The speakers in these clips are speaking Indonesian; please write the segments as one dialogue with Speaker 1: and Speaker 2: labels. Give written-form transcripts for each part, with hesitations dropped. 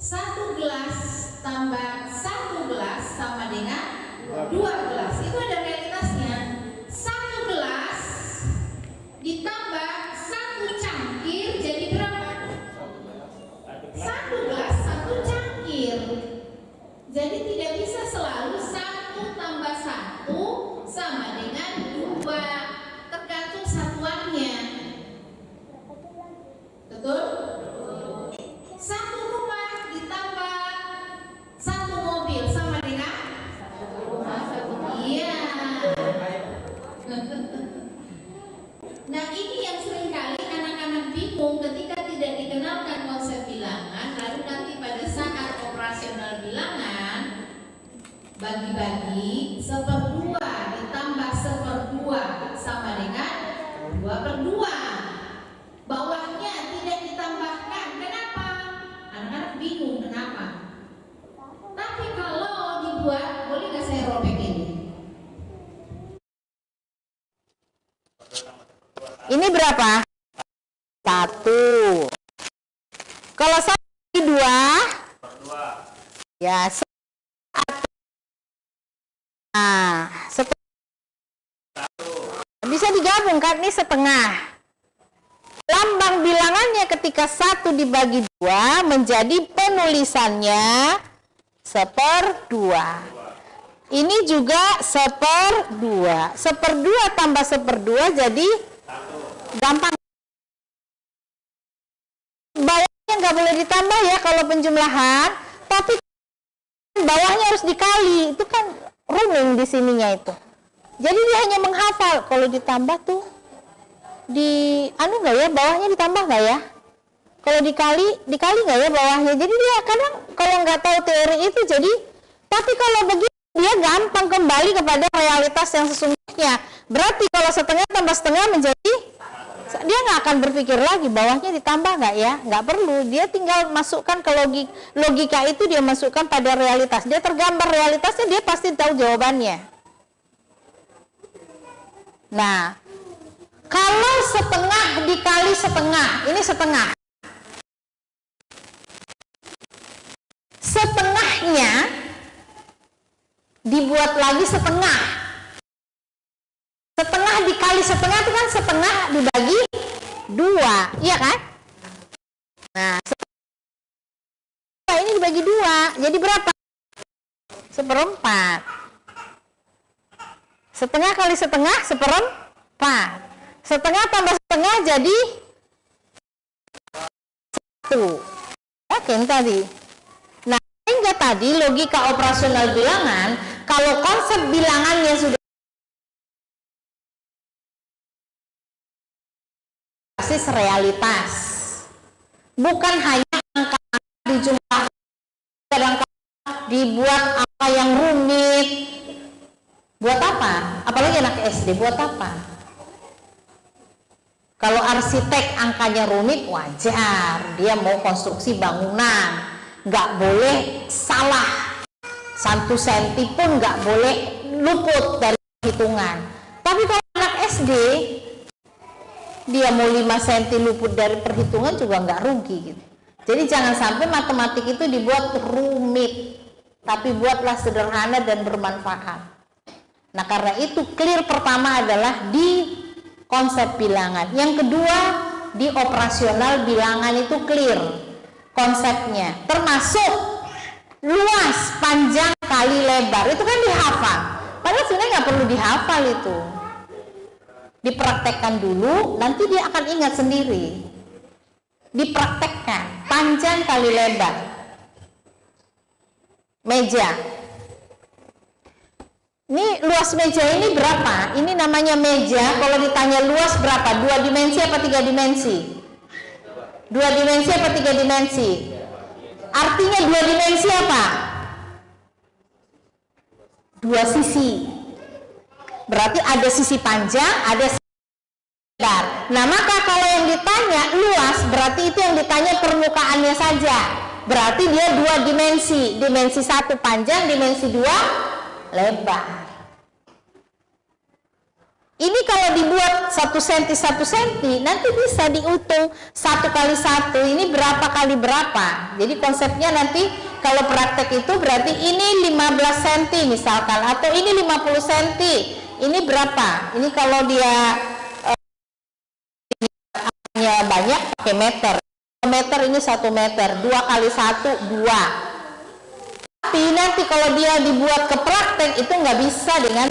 Speaker 1: 1 gelas tambah 1 gelas sama dengan 2 gelas. Itu ada realitasnya. 1 gelas ditambah 1 cangkir jadi berapa? 1 gelas 1 cangkir. Jadi tidak bisa selalu 1 tambah 1 sama dengan 2, tergantung satuannya. Betul? 1 rumah ditambah 1 mobil sama dengan 1 rumah 1. Iya. Nah, ini yang seringkali anak-anak bingung ketika tidak dikenalkan konsep bilangan, lalu nanti pada saat operasional bilangan bagi-bagi 1/2 ditambah 1/2 sama dengan 2/2. Bawahnya tidak ditambahkan. Kenapa? Anak-anak bingung kenapa. Tapi kalau dibuat, boleh nggak saya robek ini?
Speaker 2: Ini berapa? 1. Kalau 1/2 ya bisa digabung kan, ini setengah. Lambang bilangannya ketika 1 dibagi 2 menjadi penulisannya 1/2. Ini juga 1/2. 1/2 tambah 1/2 jadi gampang. Bawahnya nggak boleh ditambah ya kalau penjumlahan, tapi bawahnya harus dikali. Itu kan running di sininya itu. Jadi dia hanya menghafal. Kalau ditambah tuh nggak ya, bawahnya ditambah nggak ya? Kalau dikali nggak ya bawahnya? Jadi dia kadang kalau nggak tahu teori itu jadi, tapi kalau begini dia gampang kembali kepada realitas yang sesungguhnya. Berarti kalau setengah tambah setengah menjadi, dia nggak akan berpikir lagi bawahnya ditambah nggak ya, nggak perlu. Dia tinggal masukkan ke logika itu, dia masukkan pada realitas. Dia tergambar realitasnya, dia pasti tahu jawabannya. Nah, kalau setengah dikali setengah, ini setengah. Setengahnya dibuat lagi setengah. Setengah dikali setengah itu kan setengah dibagi 2, iya kan? Nah, ini dibagi 2, jadi berapa? 1/4. Setengah kali setengah 1/4. Setengah tambah setengah jadi 1. Oke, tadi. Nah, hingga tadi logika operasional bilangan, kalau konsep bilangannya sudah basis realitas, bukan hanya angka dijumlahkan, kadang-kadang dibuat apa yang rumit. Buat apa? Apalagi anak SD, buat apa? Kalau arsitek angkanya rumit wajar, dia mau konstruksi bangunan, nggak boleh salah, 1 senti pun nggak boleh luput dari hitungan. Tapi kalau anak SD, dia mau 5 senti luput dari perhitungan juga nggak rugi gitu. Jadi jangan sampai matematik itu dibuat rumit, tapi buatlah sederhana dan bermanfaat. Nah, karena itu clear pertama adalah di konsep bilangan. Yang kedua, di operasional bilangan itu clear konsepnya, termasuk luas, panjang, kali lebar. Itu kan dihafal. Padahal sebenarnya nggak perlu dihafal itu. Dipraktekkan dulu, nanti dia akan ingat sendiri. Dipraktekkan, panjang kali lebar. Meja. Ini luas meja ini berapa? Ini namanya meja. Kalau ditanya luas berapa? 2 dimensi apa 3 dimensi? 2 dimensi apa 3 dimensi? Artinya 2 dimensi apa? 2 sisi. Berarti ada sisi panjang, ada sisi lebar. Nah, maka kalau yang ditanya luas, berarti itu yang ditanya permukaannya saja. Berarti dia 2 dimensi. Dimensi 1 panjang, dimensi 2 lebar. Ini kalau dibuat 1 cm 1 cm, nanti bisa dihitung 1 kali 1 ini berapa kali berapa. Jadi konsepnya nanti kalau praktek itu berarti ini 15 cm misalkan, atau ini 50 cm. Ini berapa? Ini kalau dia banyak pakai meter. Meter ini 1 meter, 2 kali 1 2. Tapi nanti kalau dia dibuat ke praktek itu nggak bisa dengan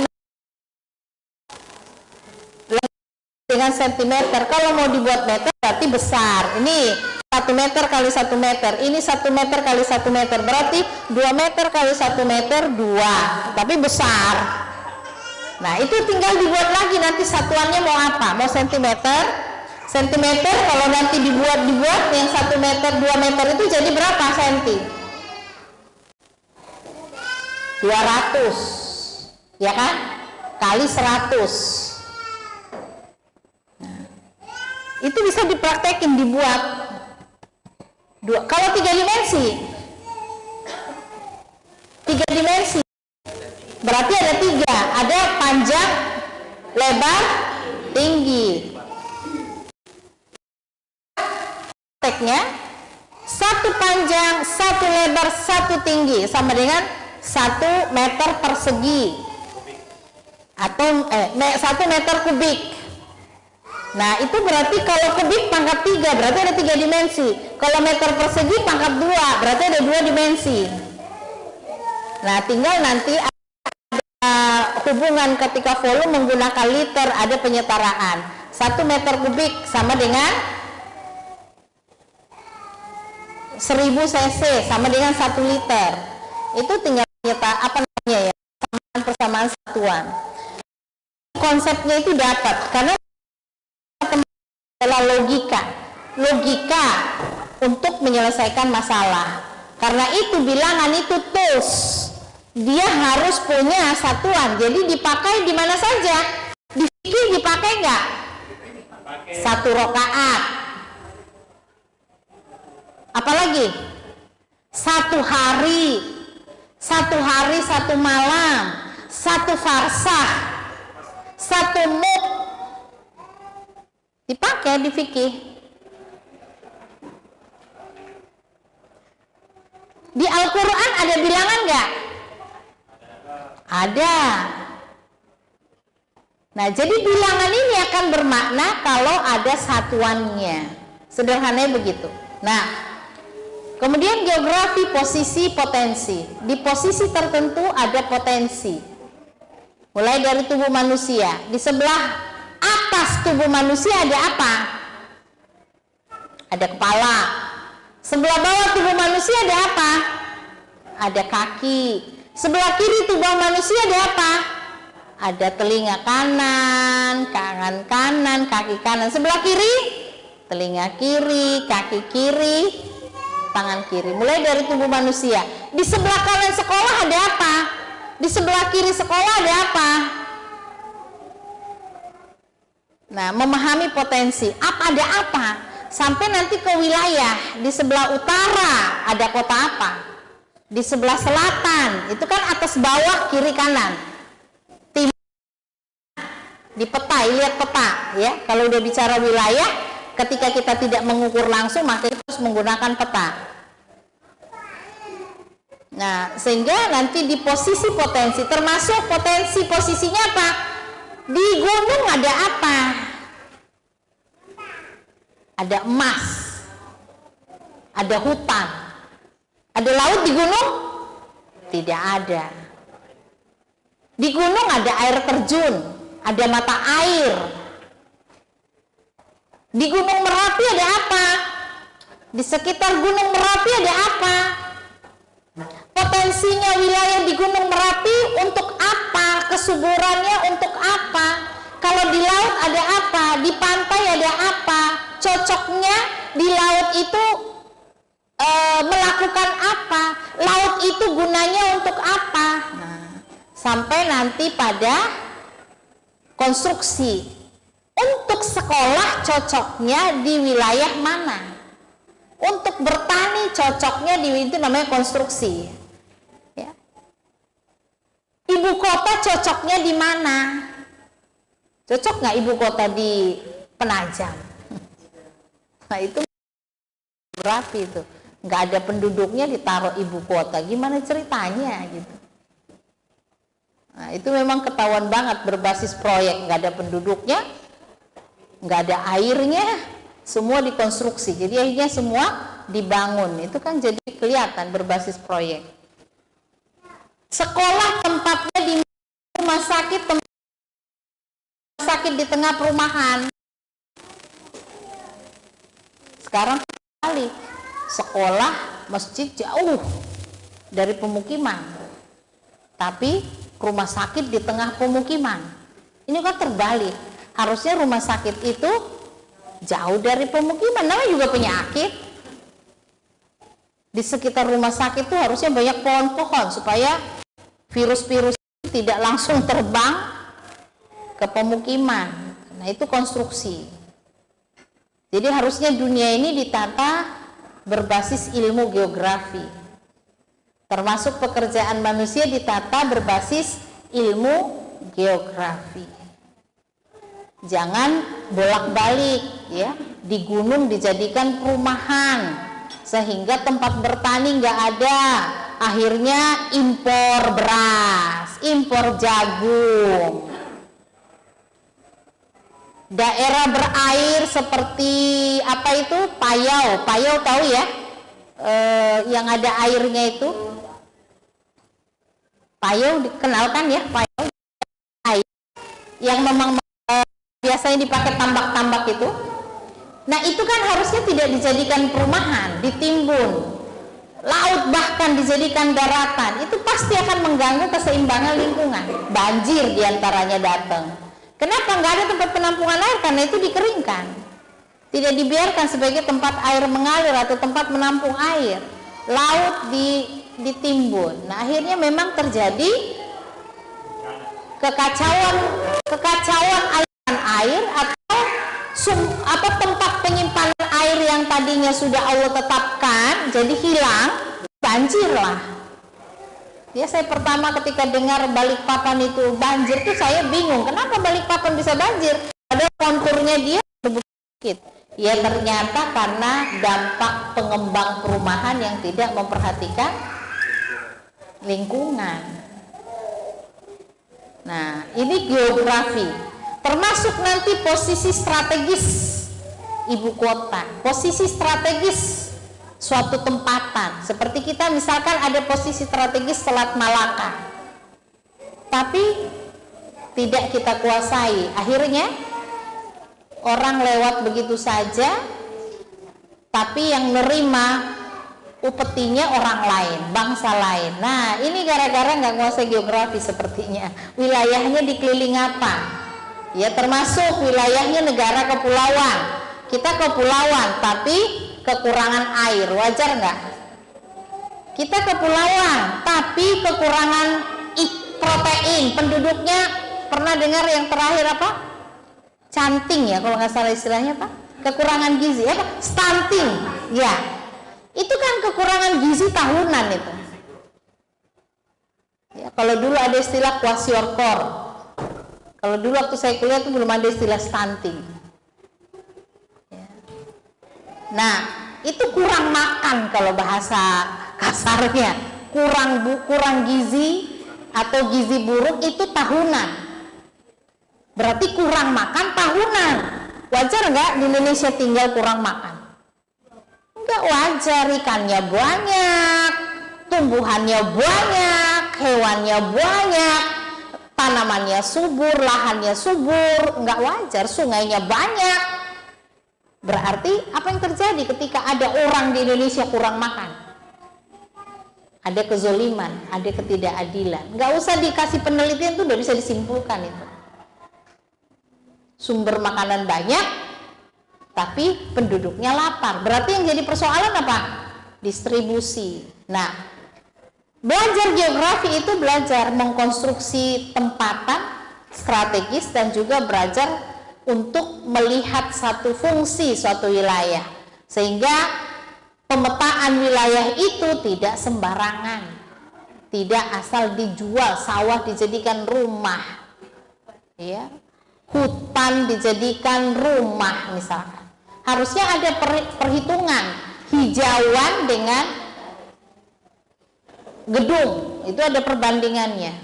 Speaker 2: sentimeter. Kalau mau dibuat meter berarti besar. Ini 1 meter kali 1 meter, ini 1 meter kali 1 meter, berarti 2 meter kali 1 meter 2, tapi besar. Nah itu tinggal dibuat lagi, nanti satuannya mau apa, mau sentimeter. Sentimeter kalau nanti dibuat yang 1 meter 2 meter itu jadi berapa senti? 200, ya kan, kali 100. Itu bisa dipraktekin, dibuat kalau 3 dimensi berarti ada 3, ada panjang, lebar, tinggi. Prakteknya 1 panjang, 1 lebar, 1 tinggi sama dengan 1 meter persegi atau 1 meter kubik. Nah itu berarti kalau kubik pangkat 3 berarti ada 3 dimensi. Kalau meter persegi pangkat 2 berarti ada 2 dimensi. Nah tinggal nanti ada hubungan ketika volume menggunakan liter, ada penyetaraan. 1 meter kubik sama dengan 1000 cc sama dengan 1 liter. Itu tinggal persamaan satuan. Konsepnya itu dapat karena adalah logika untuk menyelesaikan masalah. Karena itu bilangan itu tools, dia harus punya satuan. Jadi dipakai di mana saja. Di fikih dipakai nggak? 1 rakaat. Apalagi 1 hari, 1 malam, 1 farsah, 1 muk, dipakai di fikih. Di Al-Quran ada bilangan nggak? Ada. Nah jadi bilangan ini akan bermakna kalau ada satuannya. Sederhananya begitu. Nah kemudian geografi, posisi, potensi. Di posisi tertentu ada potensi. Mulai dari tubuh manusia. Di sebelah atas tubuh manusia ada apa? Ada kepala. Sebelah bawah tubuh manusia ada apa? Ada kaki. Sebelah kiri tubuh manusia ada apa? Ada telinga kanan, tangan kanan, kaki kanan. Sebelah kiri, telinga kiri, kaki kiri, tangan kiri. Mulai dari tubuh manusia. Di sebelah kanan sekolah ada apa? Di sebelah kiri sekolah ada apa? Nah, memahami potensi. Ada apa? Sampai nanti ke wilayah. Di sebelah utara ada kota apa? Di sebelah selatan, itu kan atas bawah, kiri kanan. Timur. Di peta, lihat peta ya. Kalau udah bicara wilayah, ketika kita tidak mengukur langsung, maka kita harus menggunakan peta. Nah, sehingga nanti di posisi potensi, termasuk potensi posisinya apa? Di gunung ada apa? Ada emas, ada hutan, ada laut di gunung? Tidak ada. Di gunung ada air terjun, ada mata air. Di Gunung Merapi ada apa? Di sekitar Gunung Merapi ada apa? Potensinya wilayah di Gunung Merapi untuk apa? Kesuburannya untuk apa? Kalau di laut ada apa? Di pantai ada apa? Cocoknya di laut itu melakukan apa? Laut itu gunanya untuk apa? Nah, sampai nanti pada konstruksi. Untuk sekolah cocoknya di wilayah mana? Untuk bertani cocoknya di itu namanya konstruksi. Ya. Ibu kota cocoknya di mana? Cocok nggak ibu kota di Penajam? Nah itu berapi itu, nggak ada penduduknya ditaruh ibu kota, gimana ceritanya gitu. Nah itu memang ketahuan banget berbasis proyek, nggak ada penduduknya, nggak ada airnya, semua dikonstruksi, jadi akhirnya semua dibangun. Itu kan jadi kelihatan berbasis proyek. Sekolah tempatnya di rumah sakit, di tengah perumahan. Sekarang kali sekolah, masjid jauh dari pemukiman, tapi rumah sakit di tengah pemukiman. Ini kan terbalik, harusnya rumah sakit itu jauh dari pemukiman, namanya juga penyakit. Di sekitar rumah sakit itu harusnya banyak pohon-pohon supaya virus-virus tidak langsung terbang ke pemukiman. Nah itu konstruksi. Jadi harusnya dunia ini ditata berbasis ilmu geografi, termasuk pekerjaan manusia ditata berbasis ilmu geografi. Jangan bolak-balik ya, di gunung dijadikan perumahan sehingga tempat bertani nggak ada, akhirnya impor beras, impor jagung. Daerah berair seperti apa itu, Payau tahu ya, yang ada airnya itu, Payau dikenalkan ya, Payau air yang memang biasanya dipakai tambak-tambak itu. Nah itu kan harusnya tidak dijadikan perumahan, ditimbun, laut bahkan dijadikan daratan, itu pasti akan mengganggu keseimbangan lingkungan, banjir diantaranya datang. Kenapa nggak ada tempat penampungan air? Karena itu dikeringkan, tidak dibiarkan sebagai tempat air mengalir atau tempat menampung air. Laut ditimbun. Nah akhirnya memang terjadi kekacauan aliran air atau tempat penyimpanan air yang tadinya sudah Allah tetapkan jadi hilang, banjir lah. Ya saya pertama ketika dengar Balikpapan itu banjir tuh saya bingung, kenapa Balikpapan bisa banjir? Ada konturnya dia berbukit. Ya ternyata karena dampak pengembang perumahan yang tidak memperhatikan lingkungan. Nah ini geografi, termasuk nanti posisi strategis ibu kota, posisi strategis suatu tempatan. Seperti kita misalkan ada posisi strategis Selat Malaka, tapi tidak kita kuasai, akhirnya orang lewat begitu saja, tapi yang nerima upetinya orang lain, bangsa lain. Nah ini gara-gara nggak kuasai geografi sepertinya. Wilayahnya dikeliling apa? Ya termasuk wilayahnya negara kepulauan. Kita kepulauan tapi kekurangan air, wajar nggak? Kita kepulauan tapi kekurangan protein, penduduknya pernah dengar yang terakhir apa? Canting ya kalau nggak salah istilahnya apa? Kekurangan gizi apa? Stunting ya, itu kan kekurangan gizi tahunan itu ya. Kalau dulu ada istilah kwashiorkor, kalau dulu waktu saya kuliah itu belum ada istilah stunting. Nah itu kurang makan kalau bahasa kasarnya, kurang gizi atau gizi buruk itu tahunan, berarti kurang makan tahunan. Wajar nggak di Indonesia tinggal kurang makan? Nggak wajar, ikannya banyak, tumbuhannya banyak, hewannya banyak, tanamannya subur, lahannya subur, nggak wajar, sungainya banyak. Berarti apa yang terjadi ketika ada orang di Indonesia kurang makan? Ada kezoliman, ada ketidakadilan. Nggak usah dikasih penelitian tuh udah bisa disimpulkan itu. Sumber makanan banyak, tapi penduduknya lapar. Berarti yang jadi persoalan apa? Distribusi. Nah, belajar geografi itu belajar mengkonstruksi tempatan strategis dan juga belajar untuk melihat satu fungsi suatu wilayah, sehingga pemetaan wilayah itu tidak sembarangan, tidak asal dijual, sawah dijadikan rumah ya. hutan dijadikan rumah misalkan. Harusnya ada perhitungan hijauan dengan gedung, itu ada perbandingannya.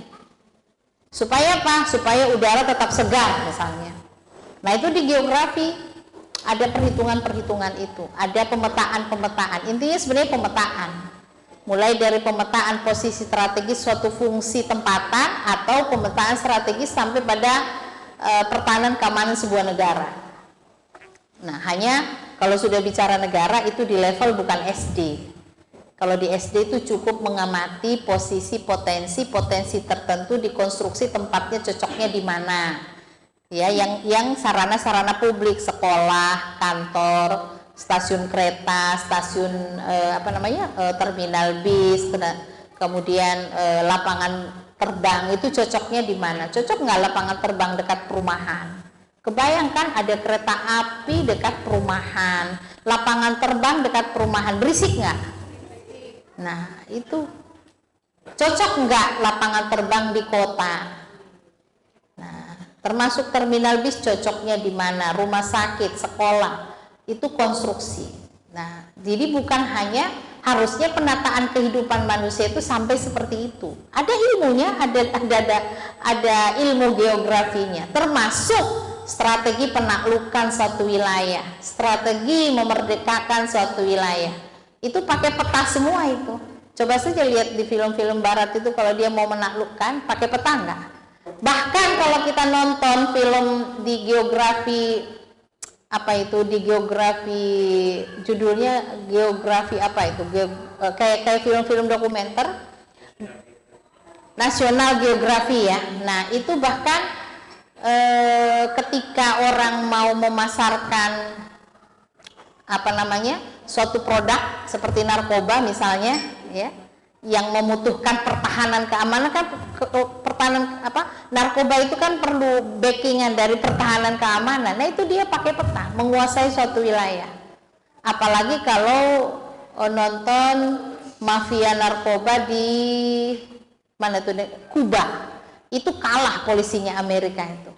Speaker 2: Supaya apa? Supaya udara tetap segar misalnya. Nah itu di geografi ada perhitungan-perhitungan itu, ada pemetaan-pemetaan. Intinya sebenarnya pemetaan. Mulai dari pemetaan posisi strategis suatu fungsi tempatan atau pemetaan strategis sampai pada pertahanan keamanan sebuah negara. Nah, hanya kalau sudah bicara negara itu di level bukan SD. Kalau di SD itu cukup mengamati posisi potensi tertentu di konstruksi tempatnya cocoknya di mana. Ya, yang sarana-sarana publik, sekolah, kantor, stasiun kereta, stasiun terminal bis, kemudian lapangan terbang itu cocoknya di mana? Cocok nggak lapangan terbang dekat perumahan? Kebayangkan ada kereta api dekat perumahan, lapangan terbang dekat perumahan, berisik nggak? Nah itu cocok nggak lapangan terbang di kota? Nah termasuk terminal bis cocoknya di mana? Rumah sakit, sekolah, itu konstruksi. Nah jadi bukan hanya harusnya penataan kehidupan manusia itu sampai seperti itu. Ada ilmunya, ada ilmu geografinya, termasuk strategi penaklukan suatu wilayah, strategi memerdekakan suatu wilayah. Itu pakai peta semua itu. Coba saja lihat di film-film barat itu kalau dia mau menaklukkan pakai peta enggak? Bahkan kalau kita nonton film di geografi judulnya geografi kayak film-film dokumenter National Geography ya. Nah itu bahkan ketika orang mau memasarkan suatu produk seperti narkoba misalnya ya, yang membutuhkan pertahanan keamanan kan narkoba itu kan perlu backingan dari pertahanan keamanan. Nah itu dia pakai peta menguasai suatu wilayah. Apalagi kalau nonton mafia narkoba di Kuba, itu kalah polisinya Amerika itu.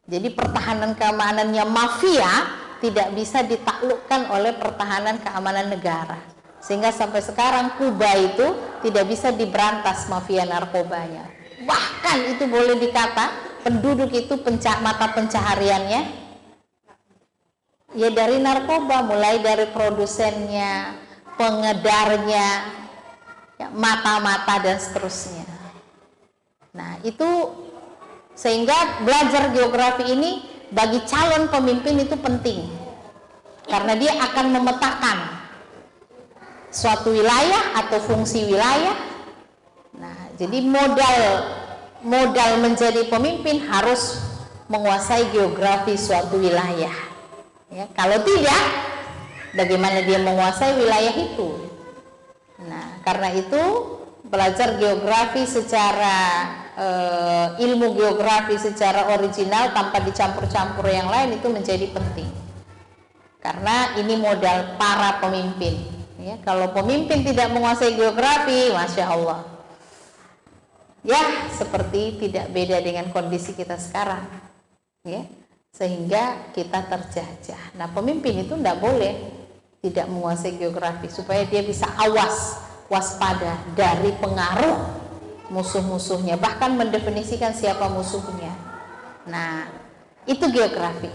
Speaker 2: Jadi pertahanan keamanannya mafia tidak bisa ditaklukkan oleh pertahanan keamanan negara. Sehingga sampai sekarang Kuba itu tidak bisa diberantas mafia narkobanya. Bahkan itu boleh dikata penduduk itu mata pencahariannya ya dari narkoba, mulai dari produsennya, pengedarnya, ya, mata-mata dan seterusnya. Nah itu sehingga belajar geografi ini bagi calon pemimpin itu penting karena dia akan memetakan suatu wilayah atau fungsi wilayah. Nah, jadi modal menjadi pemimpin harus menguasai geografi suatu wilayah. Ya, kalau tidak, bagaimana dia menguasai wilayah itu? Nah, karena itu belajar geografi secara ilmu geografi secara original tanpa dicampur-campur yang lain itu menjadi penting. Karena ini modal para pemimpin. Ya, kalau pemimpin tidak menguasai geografi, masya Allah, ya seperti tidak beda dengan kondisi kita sekarang, ya, sehingga kita terjajah. Nah pemimpin itu tidak boleh tidak menguasai geografi supaya dia bisa waspada dari pengaruh musuh-musuhnya, bahkan mendefinisikan siapa musuhnya. Nah itu geografi.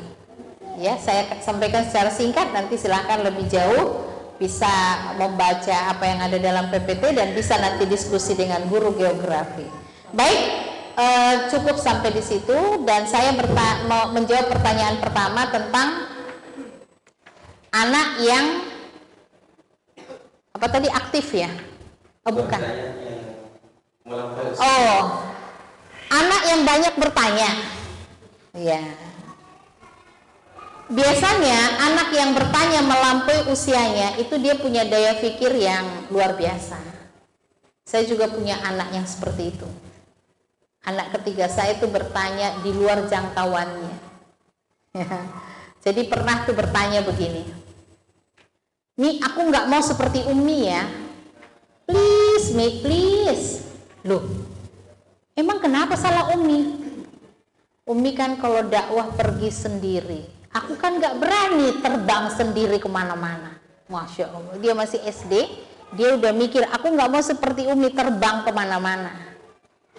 Speaker 2: Ya, saya sampaikan secara singkat, nanti silahkan lebih jauh bisa membaca apa yang ada dalam PPT dan bisa nanti diskusi dengan guru geografi. Baik, cukup sampai di situ dan saya mau menjawab pertanyaan pertama tentang anak yang aktif ya? Oh bukan. Oh, anak yang banyak bertanya. Ya. Biasanya anak yang bertanya melampaui usianya itu dia punya daya pikir yang luar biasa. Saya juga punya anak yang seperti itu. Anak ketiga saya itu bertanya di luar jangkauannya. Jadi pernah tuh bertanya begini, "Mi, aku nggak mau seperti Umi ya. Please, Mi, please." Loh, emang kenapa salah Umi? Umi kan kalau dakwah pergi sendiri, aku kan nggak berani terbang sendiri kemana-mana. Masya Allah, dia masih SD, dia udah mikir, aku nggak mau seperti Umi terbang kemana-mana.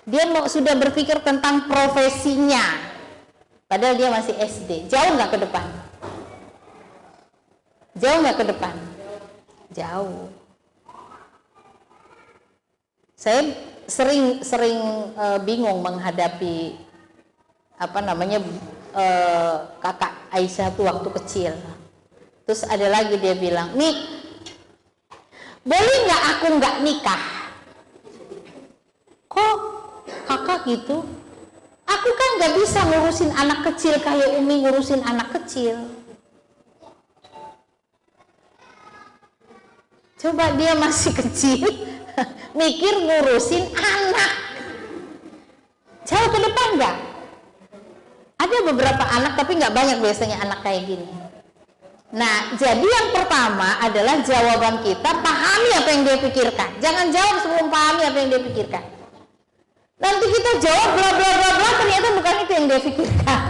Speaker 2: Dia sudah berpikir tentang profesinya, padahal dia masih SD. Jauh nggak ke depan? Jauh nggak ke depan? Jauh. Saya sering bingung menghadapi kakak Aisyah tuh waktu kecil. Terus ada lagi dia bilang, "Nih, boleh nggak aku nggak nikah?" Kok kakak gitu? Aku kan nggak bisa ngurusin anak kecil kayak Umi ngurusin anak kecil. Coba dia masih kecil mikir ngurusin anak. Jauh ke depan nggak? Ada beberapa anak tapi nggak banyak biasanya anak kayak gini. Nah, jadi yang pertama adalah jawaban kita, pahami apa yang dia pikirkan. Jangan jawab sebelum pahami apa yang dia pikirkan. Nanti kita jawab bla bla bla bla, ternyata bukan itu yang dia pikirkan.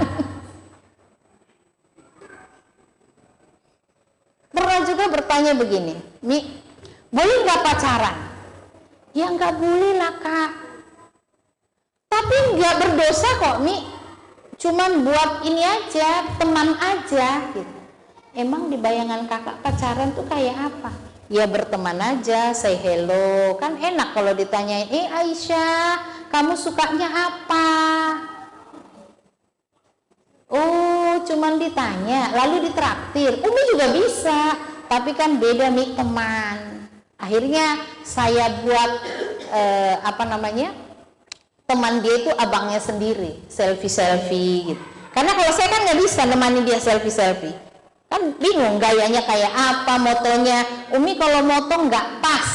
Speaker 2: Pernah juga bertanya begini, "Mi, boleh nggak pacaran?" Ya nggak boleh lah kak. Tapi nggak berdosa kok Mi. Cuman buat ini aja, teman aja gitu. Emang di bayangan kakak pacaran tuh kayak apa? Ya berteman aja, say hello. Kan enak kalau ditanyain, Aisyah, kamu sukanya apa? Oh, cuman ditanya, lalu ditraktir. Umi juga bisa, tapi kan beda Mi, teman. Akhirnya saya buat teman dia itu abangnya sendiri, selfie gitu. Karena kalau saya kan nggak bisa nemani dia selfie, kan bingung gayanya kayak apa, motonya. Umi kalau moto nggak pas,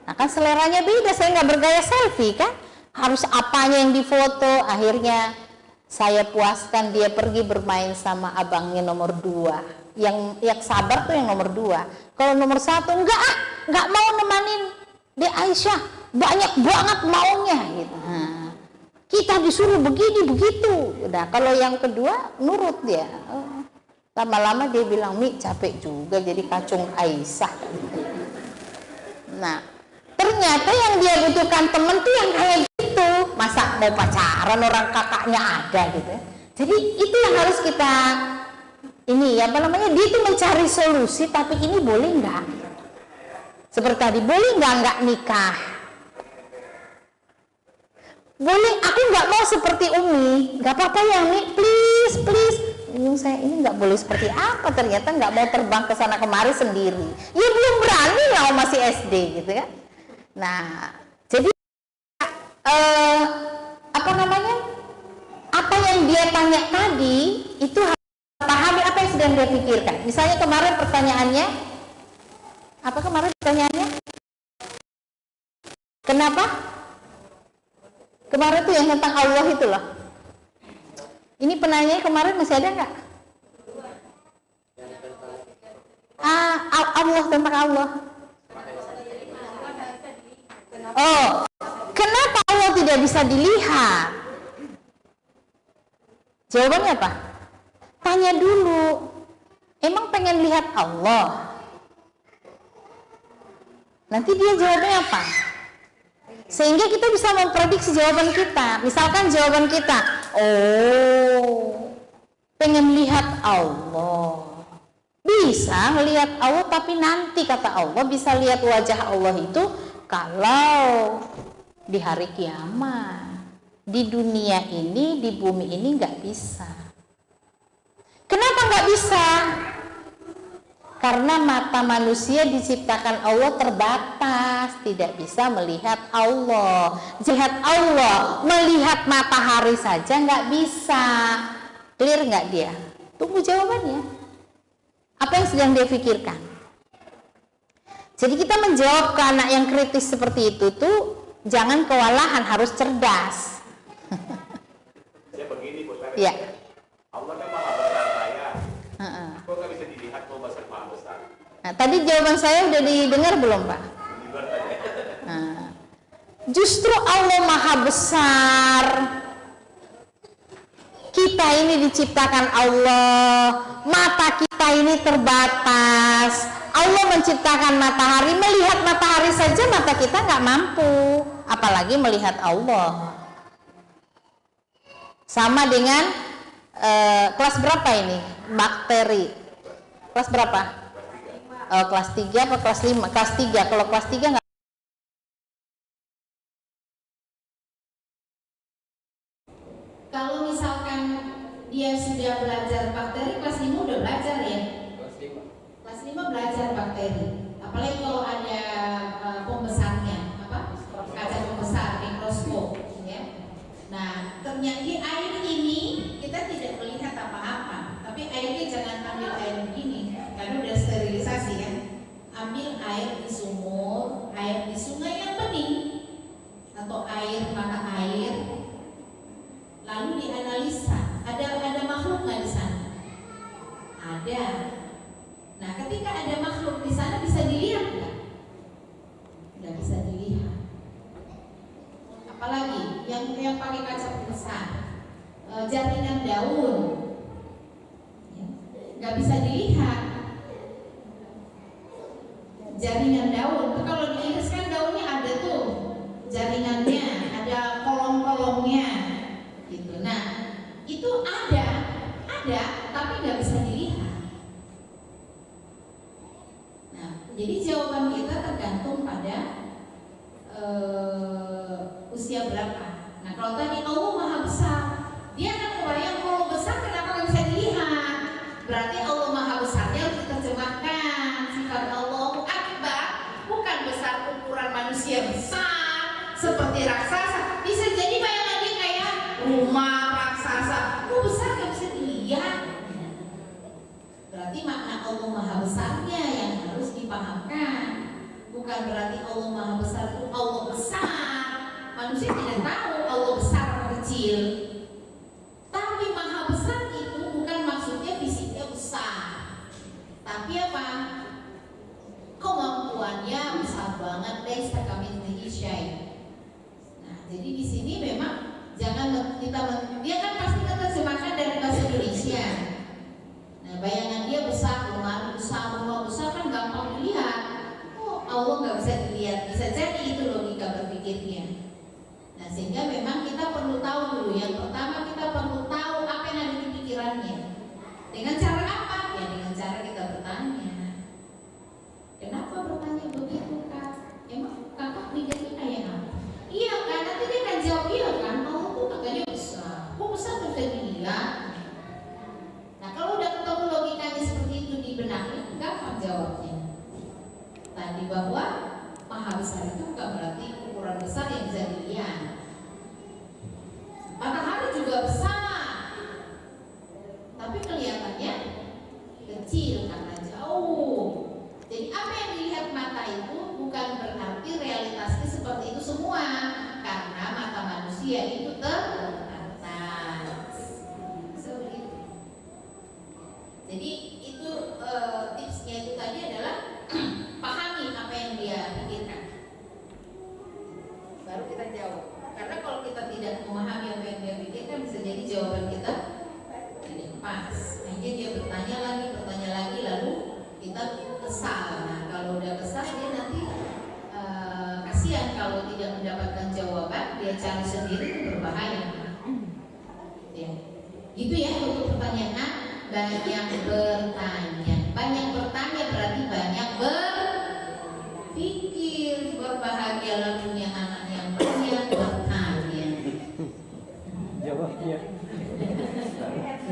Speaker 2: nah kan seleranya beda, saya nggak bergaya selfie kan, harus apanya yang difoto. Akhirnya saya puaskan dia pergi bermain sama abangnya nomor 2. Yang sabar tuh yang nomor 2. Kalau nomor 1 nggak mau nemanin Dek Aisyah, banyak banget maunya gitu. Nah, kita disuruh begini begitu. Nah, kalau yang kedua nurut dia. Lama-lama dia bilang, "Mi, capek juga jadi kacung Aisyah." Nah, ternyata yang dia butuhkan temen tuh yang kayak gitu. Masa mau pacaran orang kakaknya ada gitu. Jadi itu yang harus kita dia itu mencari solusi, tapi ini boleh nggak? Seperti tadi, boleh nggak nikah? Boleh, aku nggak mau seperti Umi, nggak apa-apa ya Mi, please. Saya ini nggak boleh seperti apa? Ternyata nggak mau terbang ke sana kemari sendiri. Ya belum berani lah, masih SD gitu kan. Nah, jadi apa yang dia tanya tadi itu harus pahami apa yang sedang dia pikirkan. Misalnya kemarin pertanyaannya, apa kemarin pertanyaannya? Kenapa? Kemarin tuh yang tentang Allah itu loh. Ini penanyanya kemarin masih ada nggak? Allah, tentang Allah. Oh, kenapa Allah tidak bisa dilihat? Jawabannya apa? Tanya dulu. Emang pengen lihat Allah? Nanti dia jawabnya apa? Sehingga kita bisa memprediksi jawaban kita. Misalkan jawaban kita, oh, pengen lihat Allah. Bisa melihat Allah, tapi nanti kata Allah bisa lihat wajah Allah itu kalau di hari kiamat. Di dunia ini, di bumi ini nggak bisa. Kenapa nggak bisa? Karena mata manusia diciptakan Allah terbatas, tidak bisa melihat Allah. Melihat Allah, melihat matahari saja nggak bisa. Clear nggak dia? Tunggu jawabannya. Apa yang sedang dia pikirkan? Jadi kita menjawab ke anak yang kritis seperti itu tuh jangan kewalahan, harus cerdas.
Speaker 3: Saya begini, Bu.
Speaker 2: Ya.
Speaker 3: Allah kan maha besar saya. Kok nggak bisa dilihat mau besar maha besar?
Speaker 2: Nah, tadi jawaban saya udah didengar belum, Pak?
Speaker 3: Dengar tadi.
Speaker 2: Justru Allah maha besar. Kita ini diciptakan Allah, mata kita ini terbatas. Allah menciptakan matahari, melihat matahari saja mata kita nggak mampu, apalagi melihat Allah. Sama dengan kelas berapa ini? Bakteri. Kelas berapa? Kelas 3 apa kelas 5? Kelas 3. Kalau kelas 3 nggak.
Speaker 1: Kalau misalkan dia sudah belajar bakteri, kelas 5 udah belajar ya? Kelas 5 belajar bakteri. Apalagi kalau ada pembesarnya, kaca pembesar, mikroskop ya. Nah, ternyata di air ini kita tidak melihat apa-apa, tapi airnya jangan ambil air begini karena udah sterilisasi ya. Ambil air di sumur, air di sungai yang bening atau air mata air, lalu dianalisa ada makhluk nggak di sana? Ada. Nah, ketika ada makhluk di sana bisa dilihat nggak? Nggak bisa dilihat. Apalagi yang pakai kaca pembesar, jaringan daun, ya, nggak bisa dilihat. Jaringan daun, kalau diiris kan daunnya ada tuh jaringannya, ada kolom-kolomnya, gitu. Nah, itu ada, tapi nggak bisa dilihat. Nah, jadi jawaban kita tergantung pada usia berapa. Nah, kalau tadi Allah Maha Besar, dia akan kebayang kalau besar kenapa nggak bisa dilihat? Berarti Allah Maha Besarnya harus diterjemahkan sifat Allahu Akbar, bukan besar ukuran manusia besar seperti raksasa. Bisa jadi bayangannya kayak rumah raksasa, besar nggak bisa dilihat. Berarti makna Allah Maha Besarnya yang harus dipahamkan. Bukan berarti Allah Maha Besar itu Allah besar. Manusia tidak tahu Allah besar atau kecil. Tapi Maha Besar itu bukan maksudnya fisiknya besar, tapi apa? Kemampuannya besar banget, laisa kamitslihi syai'. Nah, jadi di sini memang jangan dia kan pasti terjemahkan dari bahasa Indonesia. Nah, bayangan dia besar, rumah besar kan gampang dilihat. Allah nggak bisa dilihat, bisa jadi itu logika berpikirnya. Nah, sehingga memang kita perlu tahu dulu. Yang pertama kita perlu tahu apa yang ada di pikirannya. Dengan cara apa? Ya dengan cara kita bertanya. Kenapa bertanya begitu, Kak? Emang Kakak mikirnya kayak apa? Iya kan, nanti dia akan jawab iya kan. Allah tuh katanya besar. Kok besar tuh bisa dilihat? Nah, kalau udah ketemu logikanya seperti itu di benaknya, gampang jawabnya. Tadi bahwa Maha Besar itu bukan berarti ukuran besar yang bisa dilihat. Matahari juga besar, tapi kelihatannya kecil karena jauh. Jadi apa yang dilihat mata itu bukan berarti realitasnya seperti itu semua, karena mata manusia itu terbatas. Jadi itu tipsnya itu tadi adalah pahami apa yang dia pikirkan, baru kita jawab. Karena kalau kita tidak memahami apa yang dia pikirkan, bisa jadi jawaban kita tidak pas. Akhirnya dia bertanya lagi, lalu kita kesal. Nah, kalau udah kesal dia nanti kasihan kalau tidak mendapatkan jawaban, dia cari sendiri, itu berbahaya. Ya. Gitu ya untuk pertanyaan. Banyak bertanya berarti banyak berpikir. Berbahagialah punya anak yang banyak bertanya.
Speaker 4: Jawabnya.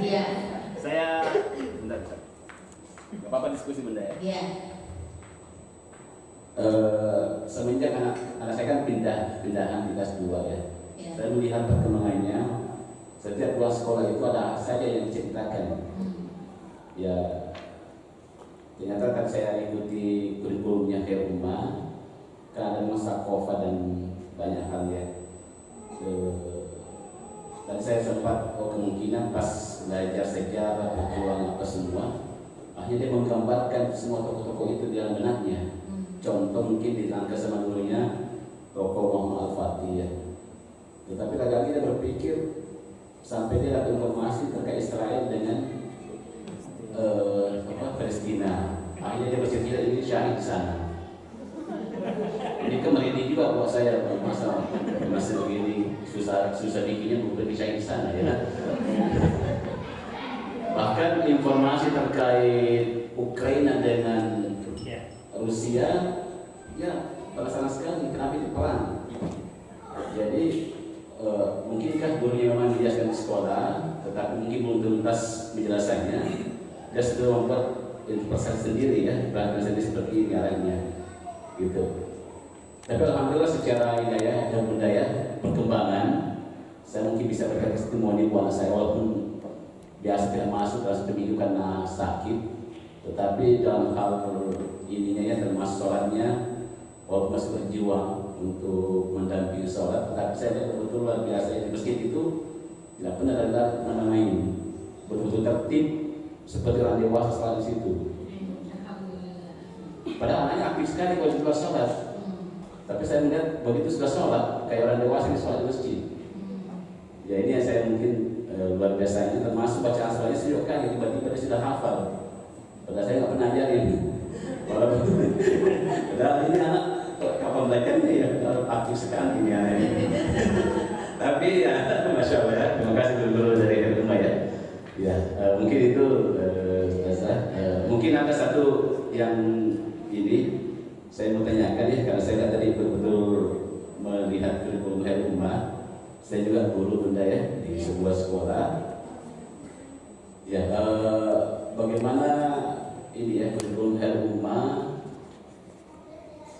Speaker 1: Iya.
Speaker 3: Saya bentar. Gak apa-apa diskusi benda ya.
Speaker 1: Iya.
Speaker 5: Semenjak anak saya kan pindahan di kelas 2 ya.
Speaker 1: Ya.
Speaker 5: Saya melihat perkembangannya. Setiap pulang sekolah itu ada saja yang diceritakan. Ya, ternyata kan saya ikuti kurikulumnya ke rumah, kan ada masa COVID dan banyak hal ya. Dan saya sempat kemungkinan pas belajar sejarah, perjuangan apa semua, akhirnya dia menggambarkan semua tokoh-tokoh itu di dalam benaknya. Contoh mungkin ditangkap sama dulunya tokoh Muhammad Al-Fatih ya. Tetapi kadang-kadang dia berpikir sampai dia dapat informasi terkait Israel dengan Palestina. Akhirnya dia bercerita ini syahid di sana. Ini kemerinding juga buat saya masa begini susah bikinnya bukan di syahid di sana ya. Bahkan informasi terkait Ukraina dengan Rusia ya terasa sekali kenapa itu perang. Jadi mungkinkah gurunya memang dijelaskan di sekolah, tetapi mungkin belum tuntas menjelaskannya. Dia sudah membuat persen sendiri ya, perhatian sendiri seperti ini arahnya, gitu. Tapi alhamdulillah secara hidayah dan budaya perkembangan, saya mungkin bisa berkata testimoni buat saya walaupun biasa tidak masuk dalam satu minggu karena sakit, tetapi dalam hal ininya ya termasuk sholatnya, walaupun masih berjuang untuk mendampingi sholat, tetapi saya lihat betul-betul luar biasa di masjid itu tidak pernah ada main, betul-betul tertib seperti orang dewasa sholat di situ. Padahal anaknya aktif sekali kalau di luar sholat, tapi saya melihat begitu sudah sholat kayak orang dewasa di sholat di masjid. Ya ini yang saya mungkin luar biasanya, termasuk bacaan sholatnya sejauh kali tiba-tiba dia sudah hafal. Padahal saya nggak pernah ajarin. Padahal ini anak kapan belajarnya ya aktif sekali ini anaknya. Tapi ya masya Allah ya, terima kasih dulu dari rumah ya. Ya mungkin itu mungkin ada satu yang ini saya mau tanyakan ya, karena saya tadi betul-betul melihat kurikulum Khairul Ummah. Saya juga guru bunda ya di sebuah sekolah. Ya bagaimana ini ya kurikulum Khairul Ummah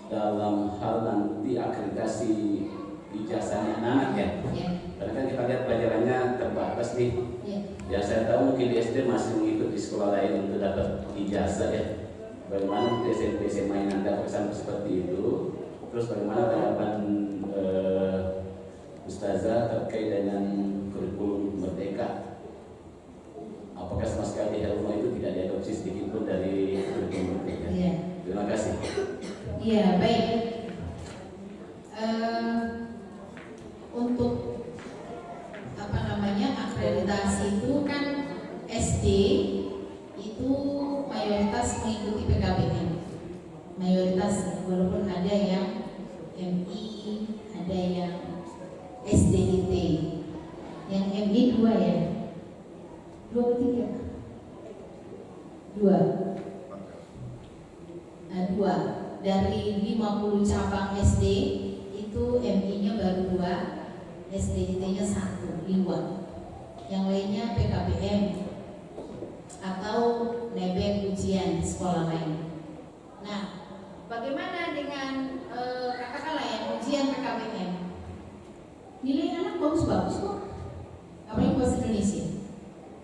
Speaker 5: dalam hal nanti akreditasi ijazahnya anak ya. Karena kan kita lihat pelajarannya terbatas nih. Ya saya tahu mungkin di SD masih mengikuti sekolah lain untuk dapat ijazah ya. Bagaimana di SMP SMA nanti pesan seperti itu. Terus bagaimana tanggapan Ustazah terkait dengan kurikulum Merdeka? Apakah sama sekali Khairul Ummah itu tidak diadopsi sedikit pun dari kurikulum Merdeka?
Speaker 1: Iya.
Speaker 5: Terima kasih.
Speaker 1: Iya, baik. Untuk akreditasi itu kan SD itu mayoritas mengikuti PKBM. Mayoritas, walaupun ada yang MI, ada yang SDIT. Yang MI 2 ya? 2 atau 3? 2. Nah, 2. Dari 50 cabang SD itu MI-nya baru 2, SDIT-nya 1, 5. Yang lainnya PKBM atau nebeng ujian sekolah lain. Nah, bagaimana dengan katakanlah yang ujian PKBM? Nilai anak bagus-bagus kok, apalagi bahasa Indonesia,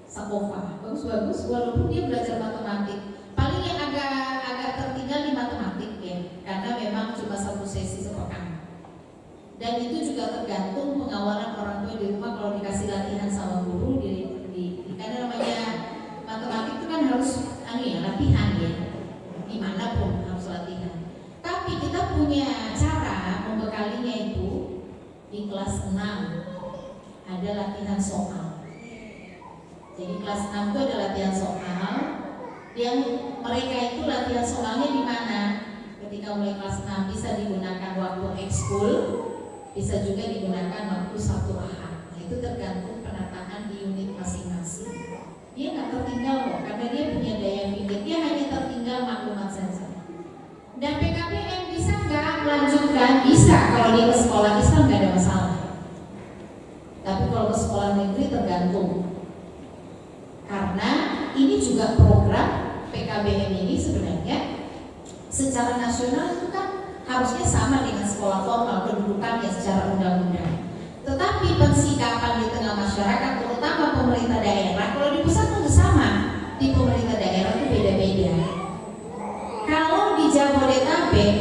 Speaker 1: Sakofa, bagus-bagus walaupun dia belajar matematik. Paling yang agak tertinggal di matematik ya, karena memang cuma 1 sesi sepekan. Dan itu juga tergantung pengawalan orang tua di rumah. Kalau dikasih latihan sama guru karena namanya matematik itu kan harus latihan ya, dimanapun harus latihan. Tapi kita punya cara membekalinya itu di kelas 6 ada latihan soal. Jadi kelas 6 itu ada latihan soal. Yang mereka itu latihan soalnya di mana? Ketika mulai kelas 6 bisa digunakan waktu ekskul, bisa juga digunakan waktu Sabtu Ahad. Nah, itu tergantung penataan di unit masing-masing. Dia nggak tertinggal kok, karena dia punya daya pikir. Dia hanya tertinggal maklumat saja. Dan PKBM bisa nggak melanjutkan? Bisa, kalau dia ke sekolah Islam nggak ada masalah. Tapi kalau ke sekolah negeri tergantung. Karena ini juga program PKBM ini sebenarnya secara nasional itu kan harusnya sama dengan sekolah formal kedudukannya secara undang-undang. Tetapi persikapan di tengah masyarakat, terutama pemerintah daerah, kalau di pusat itu sama, di pemerintah daerah itu beda-beda. Kalau di Jabodetabek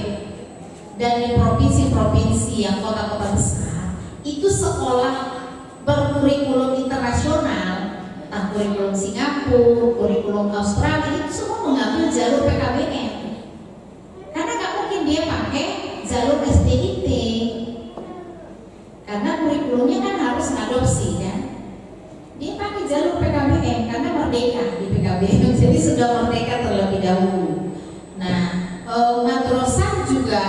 Speaker 1: dan di provinsi-provinsi yang kota-kota besar, itu sekolah berkurikulum internasional, entah kurikulum Singapura, kurikulum Australia, itu semua mengambil jalur PKBM. Karena nggak mungkin dia pakai jalur SDIT, karena kurikulumnya kan harus adopsi kan. merdeka di PKBM, jadi sudah merdeka terlebih dahulu. Nah, madrasah juga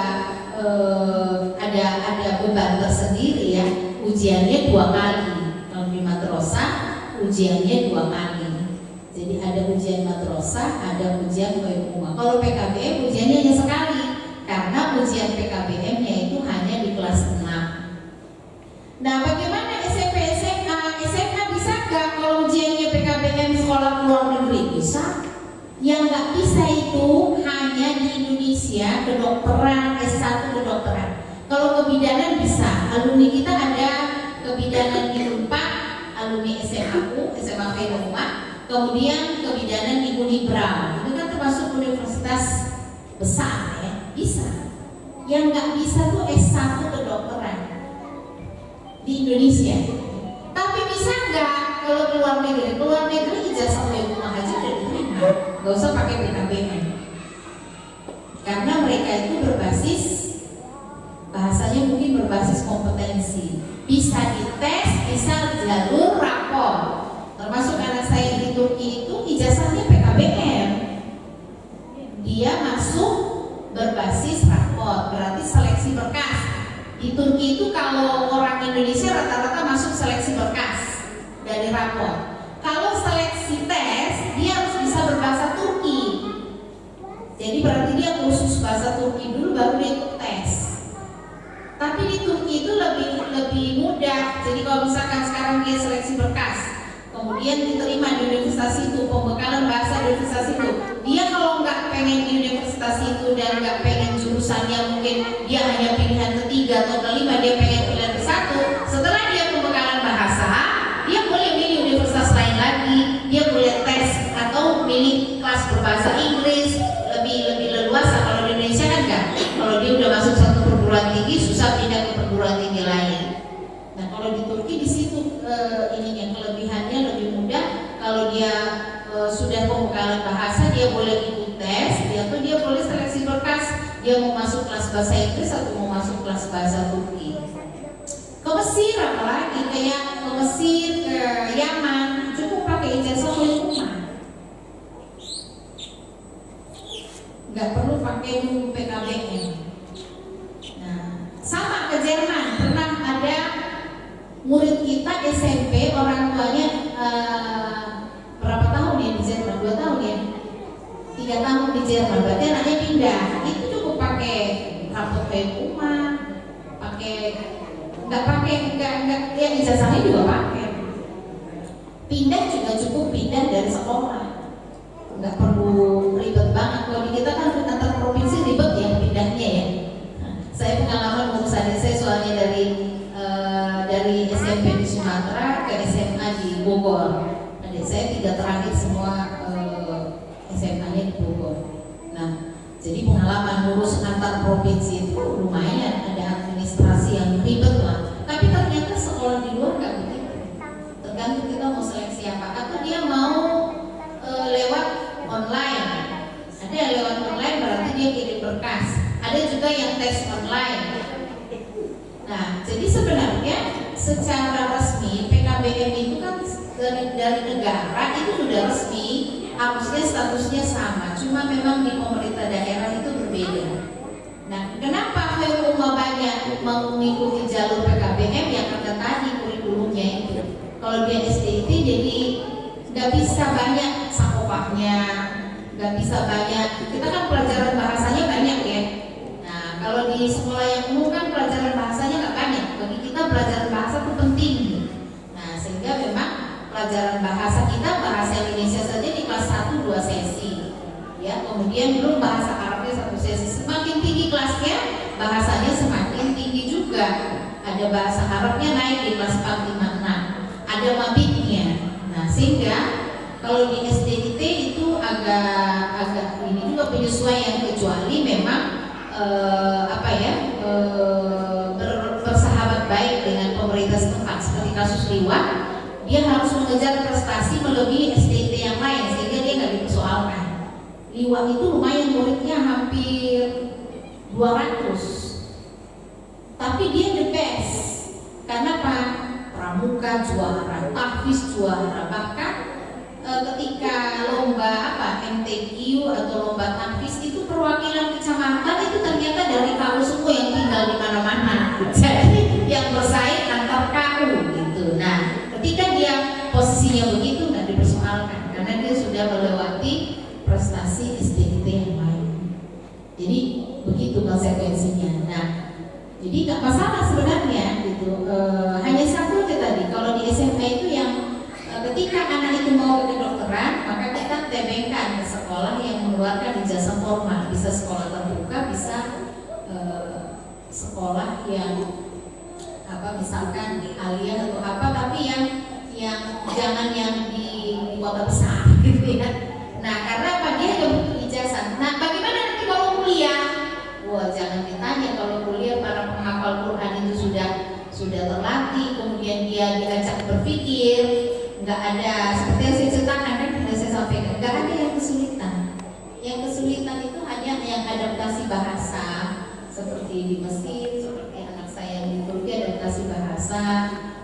Speaker 1: ada beban tersendiri ya, ujiannya 2 kali. Kalau di madrasah ujiannya 2 kali. Jadi ada ujian madrasah, ada ujian umum. Kalau PKBM ujiannya hanya sekali, karena ujian PKBM-nya itu hanya di kelas 6. Nah, bagaimana SMP, SMA? SMA bisa nggak kalau ujiannya PKBM sekolah luar negeri? Bisa. Yang nggak bisa itu hanya di Indonesia, kedokteran, S1 kedokteran. Kalau kebidanan bisa. Alumni kita ada kebidanan di Unpad, alumni SMA-ku, SMA Khairul. Kemudian kebidanan di Unibra, itu kan termasuk universitas besar ya, bisa. Yang nggak bisa tuh S1 kedokteran di Indonesia. Tapi bisa nggak kalau keluar negeri? Keluar negeri ijazah ulama aja udah diterima, nggak usah pakai PKBM. Karena mereka itu berbasis, bahasanya mungkin berbasis kompetensi, bisa dites, bisa jalur rapor. Termasuk anak saya di Turki itu ijazahnya PKBM. Dia masuk berbasis rapor, berarti seleksi berkas. Di Turki itu kalau orang Indonesia rata-rata masuk seleksi berkas dari rapor. Kalau seleksi tes, dia harus bisa berbahasa Turki. Jadi berarti dia kursus bahasa Turki dulu baru dia ikut tes. Tapi di Turki itu lebih mudah. Jadi kalau misalkan sekarang dia seleksi berkas, kemudian diterima di universitas itu, pembekalan bahasa di universitas itu, dia kalau nggak pengen di universitas itu dan nggak pengen jurusannya, mungkin dia hanya pilihan ketiga atau kelima, dia pengen pilihan ke-1, setelah dia pembekalan bahasa, dia boleh milih universitas lain lagi, dia boleh tes atau milih kelas berbahasa Inggris, lebih leluasa. Kalau di Indonesia kan nggak, kalau dia udah masuk satu perguruan tinggi susah pindah ke perguruan tinggi lain. Nah, kalau di Turki di situ ininya kelebihannya lebih mudah. Kalau dia sudah pembekalan bahasa, dia boleh ikut tes, atau dia boleh seleksi berkas. Dia mau masuk kelas bahasa Inggris atau mau masuk kelas bahasa Turki. Ke Mesir apalagi, kayak ke Mesir, ke Yaman, cukup pakai ijazah ulama. Nggak perlu pakai PKBM. Nah, sama ke Jerman, pernah ada murid kita SMP, orang tuanya berapa tahun ya di Jerman? 2 tahun ya, 3 tahun di Jerman, berarti anaknya pindah. Itu cukup pakai rapor rumah, pakai nggak ya, ijazahnya juga pakai. Pindah juga cukup pindah dari sekolah, nggak perlu ribet banget. Kalau di kita kan antar provinsi ribet ya pindahnya ya. Nah, saya pengalaman ngurus adik saya soalnya dari SMP di Sumatera ke SMA di Bogor. Adik saya 3 terakhir semua SMA-nya di Bogor. Nah, jadi pengalaman ngurus antar provinsi itu lumayan, ada administrasi yang ribet lah. Tapi ternyata sekolah di luar nggak begitu. Tergantung kita mau seleksi apa. Atau dia mau lewat online. Ada yang lewat online berarti dia kirim berkas. Ada juga yang tes online. Nah, jadi sebenarnya secara resmi PKBM itu kan dari negara itu sudah resmi, maksudnya statusnya sama, cuma memang di pemerintah daerah itu berbeda. Nah, kenapa Khairul banyak mengikuti jalur PKBM? Ya karena tadi kurikulumnya itu. Kalau dia SDIT jadi nggak bisa banyak sakopahnya, nggak bisa banyak. Kita kan pelajaran bahasanya banyak ya. Nah, kalau di sekolah yang umum kan pelajaran bahasanya nggak banyak. Bagi kita pelajaran bahasa itu penting. Nah, sehingga memang pelajaran bahasa kita, bahasa Indonesia saja di kelas 1 2 sesi. Ya, kemudian belum bahasa Arabnya 1 sesi. Semakin tinggi kelasnya, bahasanya semakin tinggi juga. Ada bahasa Arabnya naik di kelas 4, 5, 6. Ada mabitnya. Nah, sehingga kalau di SDIT itu agak ini juga penyesuaian, kecuali memang bersahabat baik dengan pemerintah setempat, seperti kasus Liwat, dia harus mengejar prestasi melebihi SDIT yang lain sehingga dia nggak dipersoalkan. Liwat itu lumayan muridnya hampir 200, tapi dia the best karena Pramuka juara, tahfiz juara, bahkan ketika lomba MTQ atau lomba tahfiz itu perwakilan kecamatan itu ternyata dari KU semua yang tinggal di mana-mana. Jadi yang bersaing antar KU gitu. Nah, ketika dia posisinya begitu nggak dipersoalkan karena dia sudah melewati prestasi STT yang lain. Jadi begitu konsekuensinya. Nah, jadi nggak masalah sebenarnya gitu. Hanya satu aja tadi. Kalau di SMA itu yang ketika anak itu mau ke kedokteran, maka kita tebengkan ke sekolah yang mengeluarkan ijazah formal. Bisa sekolah terbuka, bisa sekolah yang misalkan di Aliyah atau tapi yang jangan yang di kota besar gitu ya. Nah, karena dia ada butuh ijazah. Nah, bagaimana nanti kalau kuliah? Wah, jangan ditanya. Kalau kuliah para penghafal Quran itu sudah terlatih, kemudian dia diajak berpikir, nggak ada seperti yang saya ceritakan kan, sudah saya sampaikan, nggak ada yang kesulitan. Yang kesulitan itu hanya yang adaptasi bahasa, seperti di Mesir, seperti anak saya di Turki adaptasi bahasa.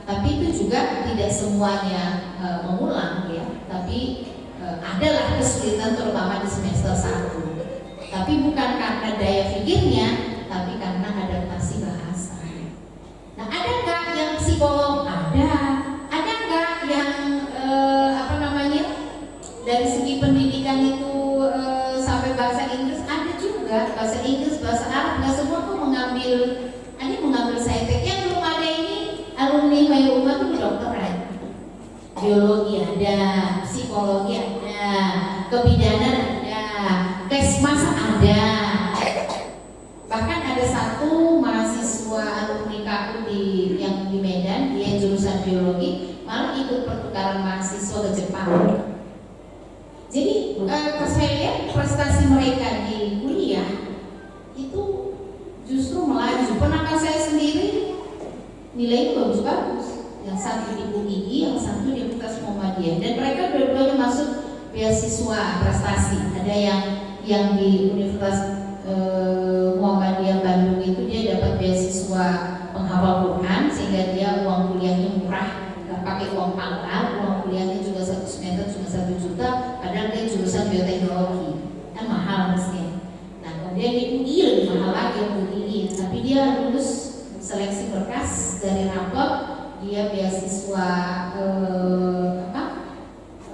Speaker 1: Tapi itu juga tidak semuanya mengulang ya. Tapi adalah kesulitan terutama di semester 1. Tapi bukan karena daya pikirnya, tapi karena adaptasi bahasa. Nah, ada nggak yang psikolog? Ada. Ada nggak yang dari segi pendidikan itu sampai bahasa Inggris? Ada juga. Bahasa Inggris, bahasa Arab, nggak semua tuh mengambil. Ada mengambil saintek. Yang belum ada ini alumni Mayuma tuh kedokteran. Biologi ada, psikologi ada, kebidanan ada, kesmas ada. Bahkan ada satu mahasiswa alumni KU yang di Medan, dia jurusan biologi, malah ikut pertukaran mahasiswa ke Jepang. Jadi saya lihat prestasi mereka di kuliah itu justru melaju. Ponakan saya sendiri nilainya bagus-bagus. Yang satu di UII, yang satu di Universitas Muhammadiyah. Dan mereka dua-duanya masuk beasiswa prestasi. Ada yang di Universitas Muhammadiyah Bandung itu dia dapat beasiswa penghafal Quran sehingga dia uang kuliahnya murah, nggak pakai uang pangkal, uang kuliahnya juga 1 semester cuma 1 juta, padahal dia jurusan bioteknologi, kan mahal harusnya. Nah, kemudian di UI lebih mahal lagi UI, tapi dia lulus seleksi berkas dari rapot, dia beasiswa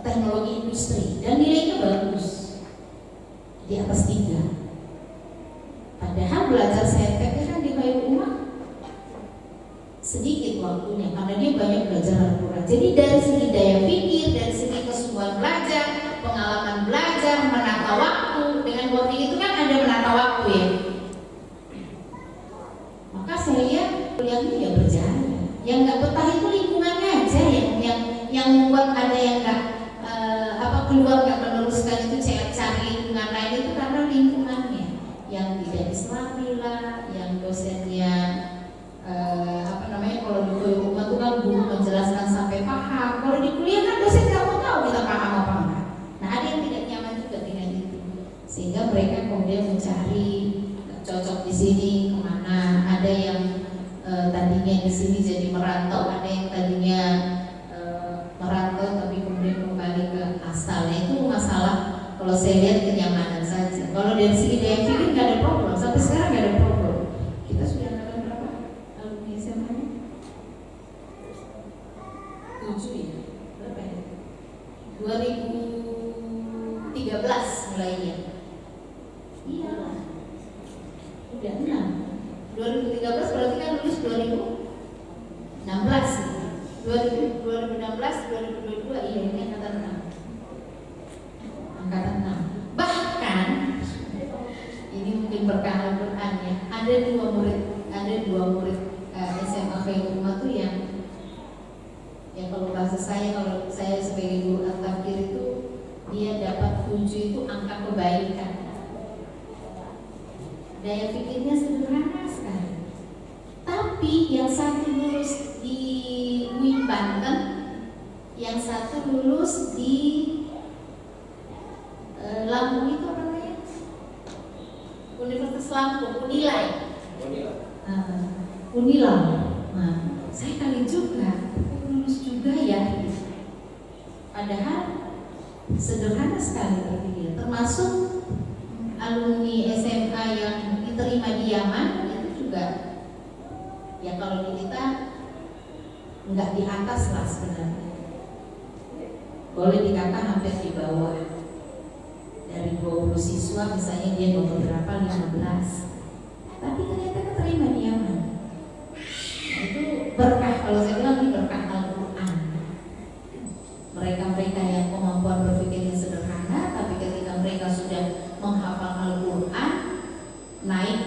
Speaker 1: teknologi industri dan nilainya bagus di atas 3. Padahal belajar saintek kan di Mayuma sedikit waktunya karena dia banyak belajar Al-Quran. Jadi dari segi daya pikir, dari segi kesungguhan belajar, pengalaman belajar, menata waktu. Dengan boarding itu kan ada menata waktu ya. Maka saya lihat kuliahnya ya berjalan. Yang nggak betah itu lingkungannya aja yang membuat ada yang nggak keluar nggak meneruskan itu cari lingkungan lain itu karena lingkungannya yang tidak islami lah, yang dosennya kalau di rumah itu kan guru menjelaskan sampai paham. Kalau di kuliah kan dosen nggak mau tahu kita paham apa enggak. Nah, ada yang tidak nyaman juga dengan itu, sehingga mereka kemudian mencari cocok di sini kemana. Ada yang tadinya di sini jadi merantau, ada yang tadinya merantau tapi kemudian kembali ke asalnya. Itu masalah kalau saya lihat kenyamanan saja. Kalau dari segi daya pikir nggak ada problem, sampai sekarang nggak ada problem. Kita sudah dapat berapa alumni SMA? 7 ya? Berapa ya? 2013 mulainya. Iya lah. Udah 6. 2013 berarti kan lulus 2016. 2016, 2022, iya ini angkatan 6. Angkatan 6. Bahkan ini mungkin berkah Al-Quran ya. Ada dua murid SMA Khairumah tuh yang kalau bahasa kalau saya sebagai guru at-tafsir itu dia dapat 7 itu angka kebaikan. Daya pikirnya sederhana sekali. Tapi yang satu lulus di UIN Banten, yang satu lulus di Lampung itu apa namanya? Universitas Lampung, Unilai. Unilai. Nah, saya kali juga lulus juga ya. Padahal sederhana sekali berpikir. Termasuk alumni SMA yang diterima di Yaman itu juga, ya kalau di kita nggak di atas lah sebenarnya, boleh dikata hampir di bawah. Dari 20 siswa misalnya dia nomor berapa, 15, tapi ternyata keterima di Yaman. Nah, itu berkah, kalau saya bilang ini berkah Al-Quran. Mereka yang kemampuan berpikirnya sederhana, tapi ketika mereka sudah menghafal Al-Quran, naik.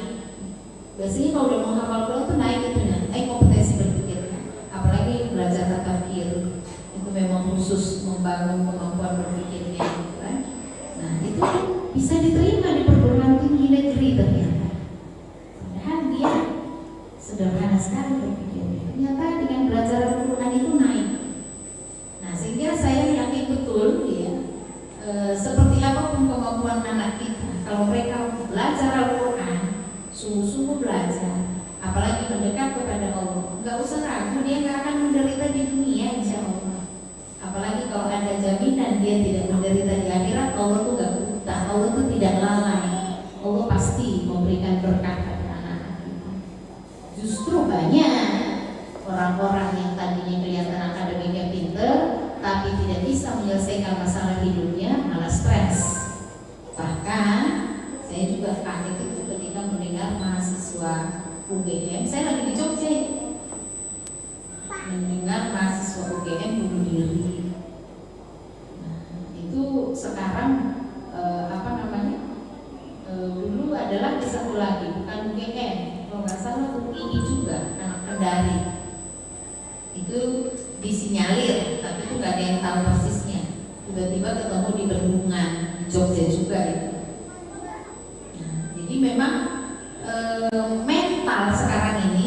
Speaker 1: Biasanya kalau udah menghafal Al-Quran itu naik kompetensi berpikirnya. Apalagi belajar tafsir, itu memang khusus membangun kemampuan berpikirnya, gitu kan. Nah, itu bisa diterima di perguruan tinggi negeri ternyata. Padahal dia sederhana sekali berpikirnya. Ternyata dengan belajar Al-Quran itu naik. Nah, sehingga saya yakin betul ya, seperti apapun kemampuan anak kita, kalau mereka belajar Al-Quran, sungguh-sungguh belajar, apalagi mendekat kepada Allah, nggak usah ragu, dia nggak akan menderita di dunia, insya Allah. Apalagi kalau ada jaminan dia tidak menderita di akhirat, Allah tuh nggak buta, Allah tuh tidak lalai, Allah pasti memberikan berkah pada anak-anak kita. Justru banyak orang-orang yang tadinya kelihatan akademiknya pinter, tapi tidak bisa menyelesaikan masalah hidupnya, malah stres. Bahkan saya juga kaget itu ketika mendengar mahasiswa UGM, saya lagi di Jogja, mendengar mahasiswa UGM bunuh diri. Nah, itu sekarang dulu adalah di satu lagi, bukan UGM, kalau nggak salah UI juga, anak Kendari. Itu disinyalir, tapi itu nggak ada yang tahu persisnya. Tiba-tiba ketemu di Bendungan, di Jogja juga itu. Nah, jadi memang mental sekarang ini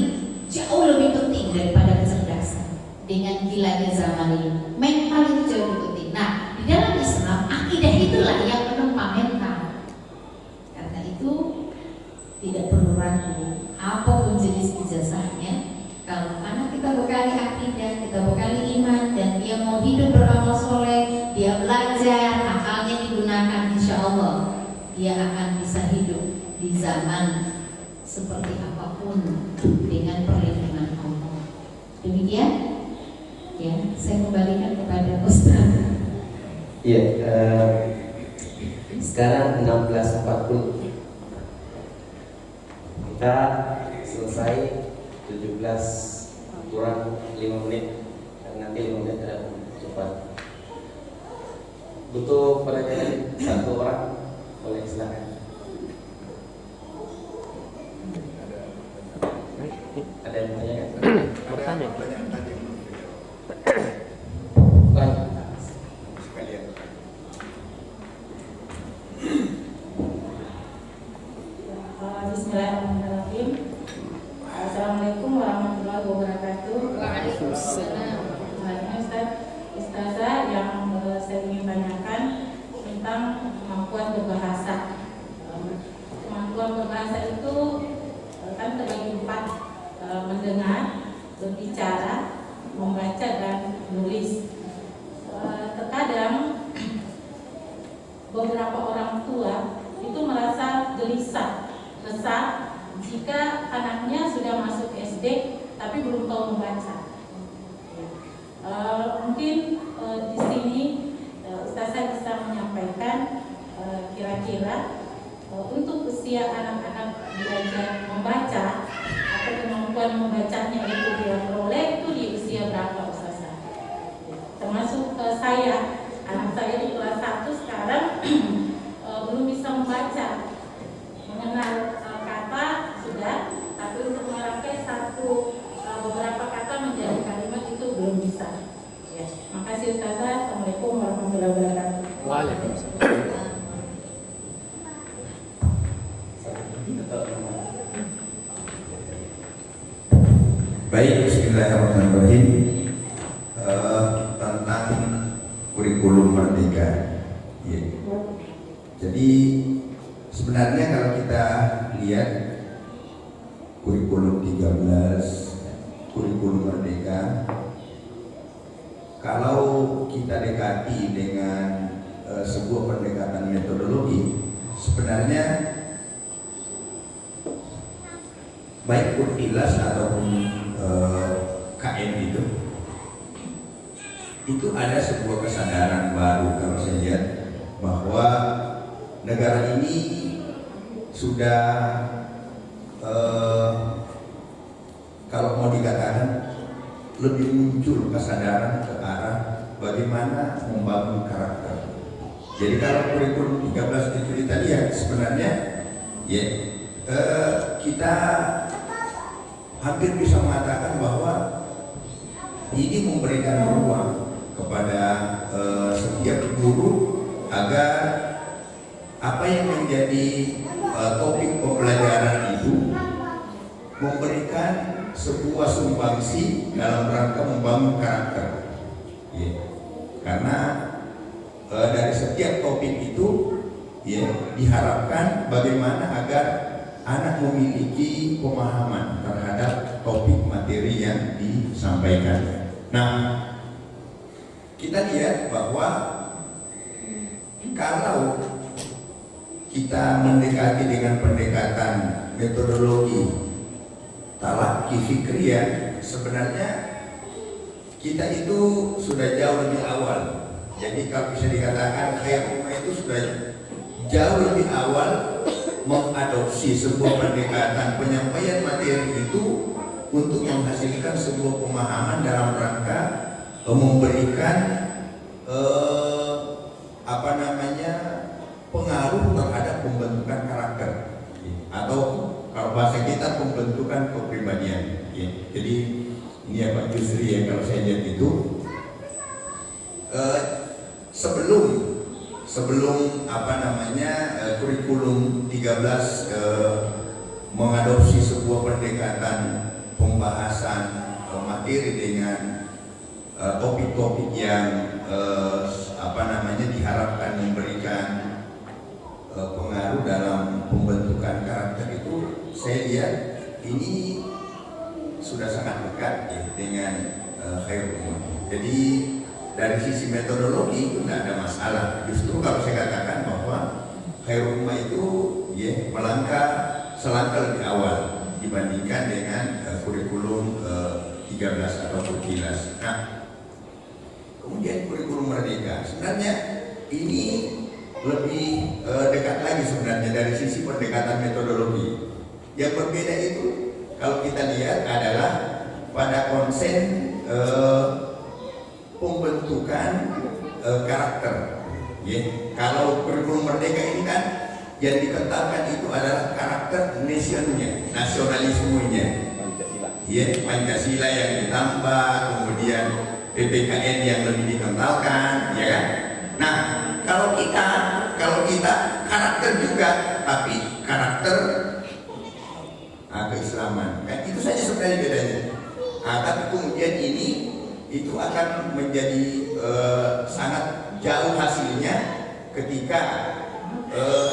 Speaker 1: jauh lebih penting daripada kecerdasan. Dengan gilanya zaman ini, mental itu jauh lebih penting. Nah, di dalam Islam, akidah itulah yang menempa mental. Karena itu tidak perlu ragu, apapun jenis ijazahnya, kalau anak kita bekali akidah, kita bekali iman, dan dia mau hidup beramal soleh, dia belajar, akalnya digunakan, insya Allah dia akan bisa hidup di zaman seperti apapun dengan perlindungan Allah. Demikian, ya, saya kembalikan kepada Ustaz.
Speaker 4: Iya, sekarang 16.40, kita selesai 17 kurang 5 menit, nanti 5 menit cepat. Butuh pertanyaan satu orang, boleh silakan. Ada yang bertanya? Bertanya.
Speaker 6: Bismillahirrahmanirrahim. Assalamualaikum warahmatullahi wabarakatuh.
Speaker 1: Waalaikumsalam.
Speaker 6: Ustazah, yang saya ingin tanyakan tentang kemampuan berbahasa. Kemampuan berbahasa itu kan terbagi 4, mendengar, berbicara, membaca, dan menulis. Terkadang beberapa orang tua itu merasa gelisah, resah jika anaknya sudah masuk SD tapi belum tahu membaca. Mungkin di sini Ustazah bisa menyampaikan kira-kira untuk usia anak-anak belajar membaca atau kemampuan membacanya itu dia peroleh itu di usia berapa, Ustazah? Termasuk saya, anak saya di kelas 1 sekarang belum bisa membaca, mengenal kata sudah, tapi untuk merangkai beberapa kata menjadi kalimat itu belum bisa. Ya, makasih Ustazah. Assalamualaikum warahmatullahi wabarakatuh.
Speaker 4: Waalaikumsalam.
Speaker 7: Baik, bismillahirrahmanirrahim. Tentang kurikulum merdeka. Ya. Jadi sebenarnya kalau kita lihat kurikulum 13, kurikulum merdeka, kalau kita dekati dengan sebuah pendekatan metodologi, sebenarnya baik Urtilas ataupun KM itu ada sebuah kesadaran baru kalau saya lihat bahwa negara ini sudah kalau mau dikatakan lebih muncul kesadaran ke arah bagaimana membangun karakter. Jadi kalau kurikulum 13 itu kita lihat sebenarnya ya kita hampir bisa mengatakan bahwa ini memberikan ruang kepada setiap guru agar apa yang menjadi topik pembelajaran itu memberikan sebuah sumbangsi dalam rangka membangun karakter. Ya. Karena dari setiap topik itu ya, diharapkan bagaimana agar anak memiliki pemahaman terhadap topik materi yang disampaikan. Nah, kita lihat bahwa kalau kita mendekati dengan pendekatan metodologi talaqi fikriyah, sebenarnya kita itu sudah jauh lebih awal. Jadi kalau bisa dikatakan Khairul Ummah itu sudah jauh lebih awal mengadopsi sebuah pendekatan penyampaian materi itu untuk menghasilkan sebuah pemahaman dalam rangka memberikan pengaruh terhadap pembentukan karakter atau kalau bahasa kita pembentukan kepribadian. Jadi ini Pak Yusri ya, kalau saya lihat itu sebelum kurikulum 13 mengadopsi sebuah pendekatan pembahasan materi dengan topik-topik yang diharapkan memberikan pengaruh dalam pembentukan karakter itu, saya lihat ini sudah sangat dekat ya, dengan Khairul Ummah. Jadi dari sisi metodologi itu tidak ada masalah. Justru kalau saya katakan bahwa Khairul Ummah itu ya melangkah selangkah lebih awal dibandingkan dengan kurikulum 13 atau 14. Nah, kemudian kurikulum Merdeka sebenarnya ini lebih dekat lagi sebenarnya dari sisi pendekatan metodologi. Yang berbeda itu kalau kita lihat adalah pada konsen pembentukan karakter. Kalau kurikulum Merdeka ini kan yang dikentalkan itu adalah karakter nasionalnya, nasionalismenya. Pancasila yang ditambah, kemudian PPKN yang lebih dikentalkan, ya kan? Nah, kalau kita karakter juga, tapi karakter keislaman, kan itu saja sebenarnya bedanya. Tapi kemudian ini itu akan menjadi sangat jauh hasilnya ketika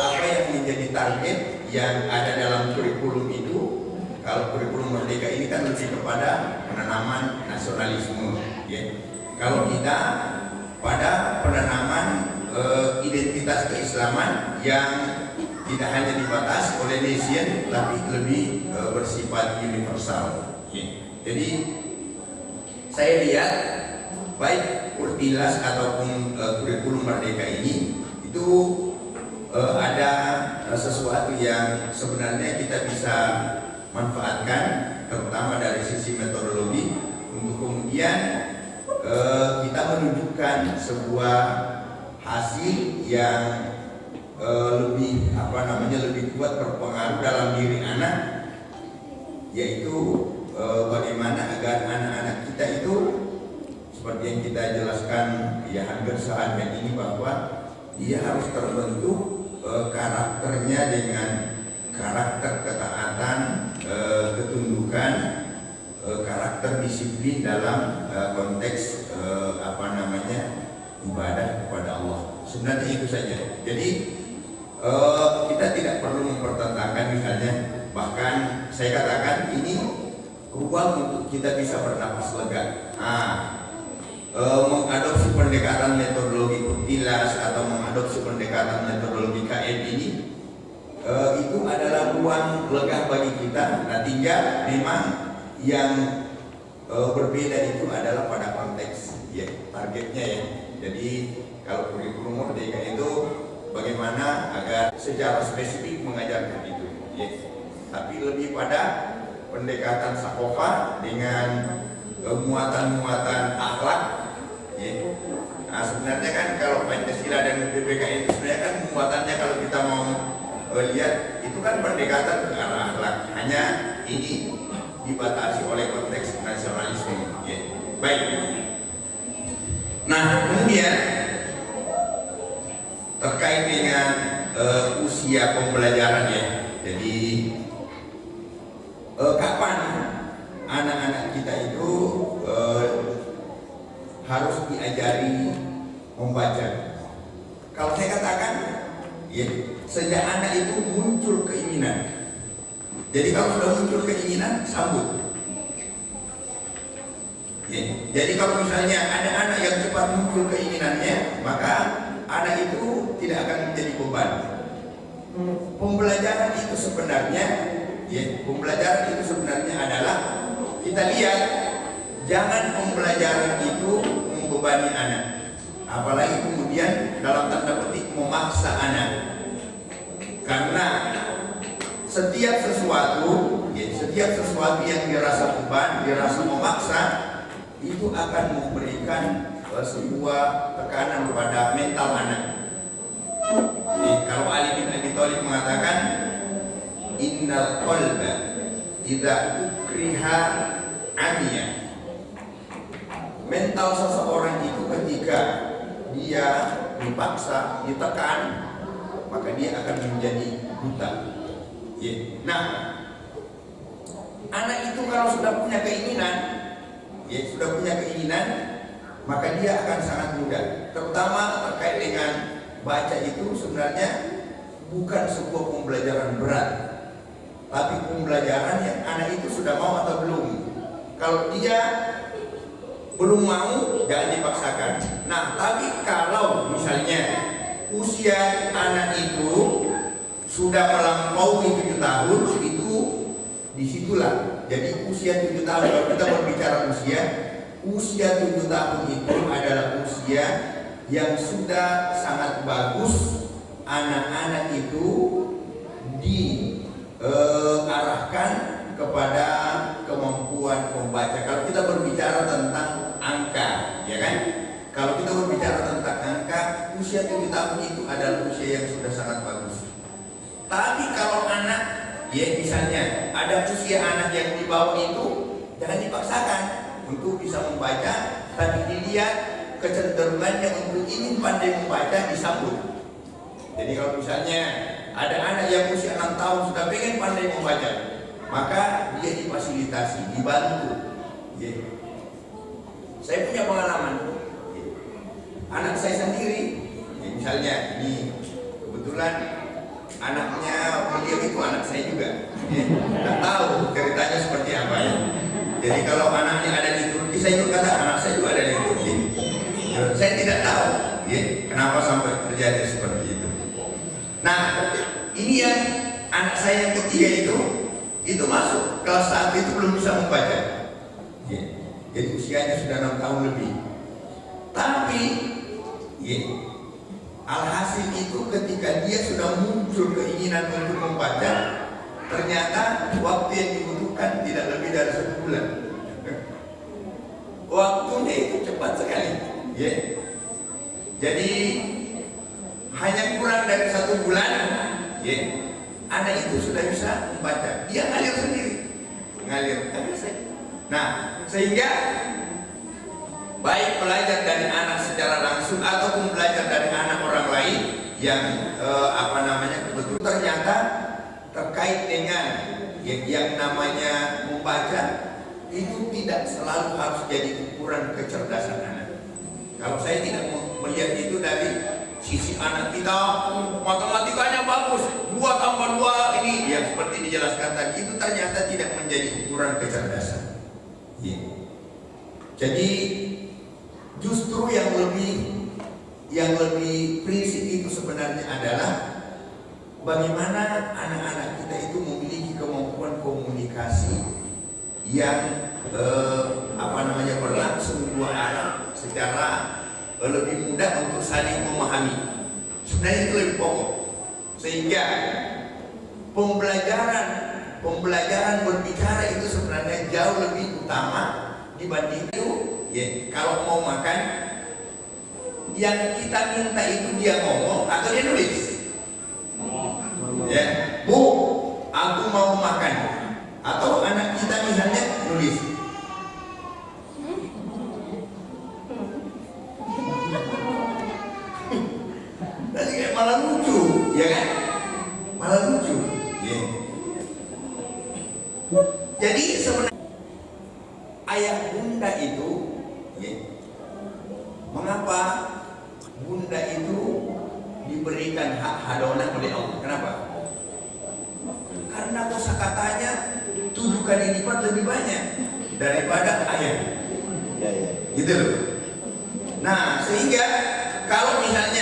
Speaker 7: apa yang menjadi target yang ada dalam kurikulum itu. Kalau kurikulum Merdeka ini kan lebih kepada penanaman nasionalisme, ya. Kalau kita pada penanaman identitas keislaman yang tidak hanya dibatasi oleh nation, tapi lebih bersifat universal. Ya. Jadi saya lihat baik Urtilas ataupun kurikulum Merdeka ini itu ada sesuatu yang sebenarnya kita bisa manfaatkan, terutama dari sisi metodologi, untuk kemudian kita menunjukkan sebuah hasil yang lebih lebih kuat berpengaruh dalam diri anak, yaitu bagaimana agar anak-anak kita itu seperti yang kita jelaskan ya hampir seharian ini, bahwa dia harus terbentuk karakternya dengan karakter ketaatan, ketundukan, karakter disiplin dalam konteks ibadah kepada Allah. Sebenarnya itu saja. Jadi kita tidak perlu mempertentangkan, misalnya, bahkan saya katakan ini ruang untuk kita bisa bernapas lega. mengadopsi pendekatan metodologi Kurtilas atau mengadopsi pendekatan metodologi KM ini, itu adalah ruang lega bagi kita. Nah, tinggal memang yang berbeda itu adalah pada konteks ya, targetnya ya. Jadi kalau kurikulum merdeka itu bagaimana agar secara spesifik mengajarkan itu ya. Tapi lebih pada pendekatan sakofa dengan muatan-muatan akhlak ya. Nah, sebenarnya kan kalau Pancasila dan PPKN itu sebenarnya kan muatannya kalau kita mau lihat itu kan pendekatan ke arah akhlak, hanya ini dibatasi oleh konteks nasionalisme ya. Baik. Nah, kemudian terkait dengan usia pembelajaran ya. Jadi kapan anak-anak kita itu harus diajari membaca? Kalau saya katakan ya, sejak anak itu muncul keinginan. Jadi kalau sudah muncul keinginan, sambut. Ya, jadi kalau misalnya ada anak yang cepat muncul keinginannya, maka anak itu tidak akan menjadi beban. Pembelajaran itu sebenarnya, ya, pembelajaran itu sebenarnya adalah kita lihat, jangan pembelajaran itu membebani anak, apalagi kemudian dalam tanda petik memaksa anak. Karena setiap sesuatu, ya, setiap sesuatu yang dirasa beban, dirasa memaksa, itu akan memberikan sebuah tekanan pada mental anak. Jadi, kalau Ali bin Abi Thalib mengatakan, innal qalba idza ukriha amiya. Mental seseorang itu ketika dia dipaksa, ditekan, maka dia akan menjadi buta. Ya. Nah, anak itu kalau sudah punya keinginan, ya, sudah punya keinginan, maka dia akan sangat mudah. Terutama terkait dengan baca itu sebenarnya bukan sebuah pembelajaran berat, tapi pembelajaran yang anak itu sudah mau atau belum. Kalau dia belum mau, jangan dipaksakan. Nah, tapi kalau misalnya usia anak itu sudah melampaui 7 tahun, itu disitulah. Jadi usia 7 tahun, kalau kita berbicara usia 7 tahun itu adalah usia yang sudah sangat bagus anak-anak itu diarahkan kepada kemampuan membaca. Kalau kita berbicara tentang angka, ya kan? Kalau kita berbicara tentang angka, usia 7 tahun itu adalah usia yang sudah sangat bagus. Tapi kalau anak, ya misalnya ada usia anak yang di bawah itu, jangan dipaksakan untuk bisa membaca, tapi dilihat kecenderungannya untuk ingin pandai membaca, disambut. Jadi kalau misalnya ada anak yang usia 6 tahun sudah pengen pandai membaca, maka dia difasilitasi, dibantu. Ya. Saya punya pengalaman. Ya. Anak saya sendiri, ya misalnya ini kebetulan anaknya beliau itu anak saya juga. Ya. Tidak tahu ceritanya seperti apa ya. Jadi kalau anaknya ada di Turki, saya juga kata anak saya juga ada di Turki. Saya tidak tahu, ya, kenapa sampai terjadi seperti itu. Nah, ini yang anak saya yang ketiga itu masuk kelas 1 itu belum bisa membaca. Ya, jadi usianya sudah 6 tahun lebih. Tapi, ya, alhasil itu ketika dia sudah muncul keinginan untuk membaca, ternyata waktu yang dibutuhkan tidak lebih dari 1 bulan. Waktunya itu cepat sekali. Ya. Jadi hanya kurang dari 1 bulan, ya, anak itu sudah bisa membaca. Dia ngalir sendiri, ngalir saja. Nah, sehingga baik belajar dari anak secara langsung ataupun belajar dari anak orang lain yang betul ternyata terkait dengan yang namanya membaca itu tidak selalu harus jadi ukuran kecerdasan anak. Kalau saya tidak melihat itu dari sisi anak kita, matematikanya bagus, 2 tambah 2 ini yang seperti dijelaskan tadi, itu ternyata tidak menjadi ukuran kecerdasan. Ya. Jadi Justru yang lebih prinsip itu sebenarnya adalah bagaimana anak-anak kita itu memiliki kemampuan komunikasi yang berlangsung dua arah secara lebih mudah untuk saling memahami. Sebenarnya itu lebih pokok, sehingga pembelajaran berbicara itu sebenarnya jauh lebih utama dibanding itu. Ya, kalau mau makan, yang kita minta itu dia ngomong atau dia nulis. Ya, Bu, aku mau makan. Atau anak kita misalnya nulis. Nanti kayak malah lucu, ya kan? Malah lucu. Ya. Jadi sebenarnya ayah bunda itu, ya, mengapa bunda itu diberikan hak hadonah oleh Allah? Kenapa? Karena kosakatanya 7 kali lipat lebih banyak daripada ayah. Gitu loh. Nah, sehingga kalau misalnya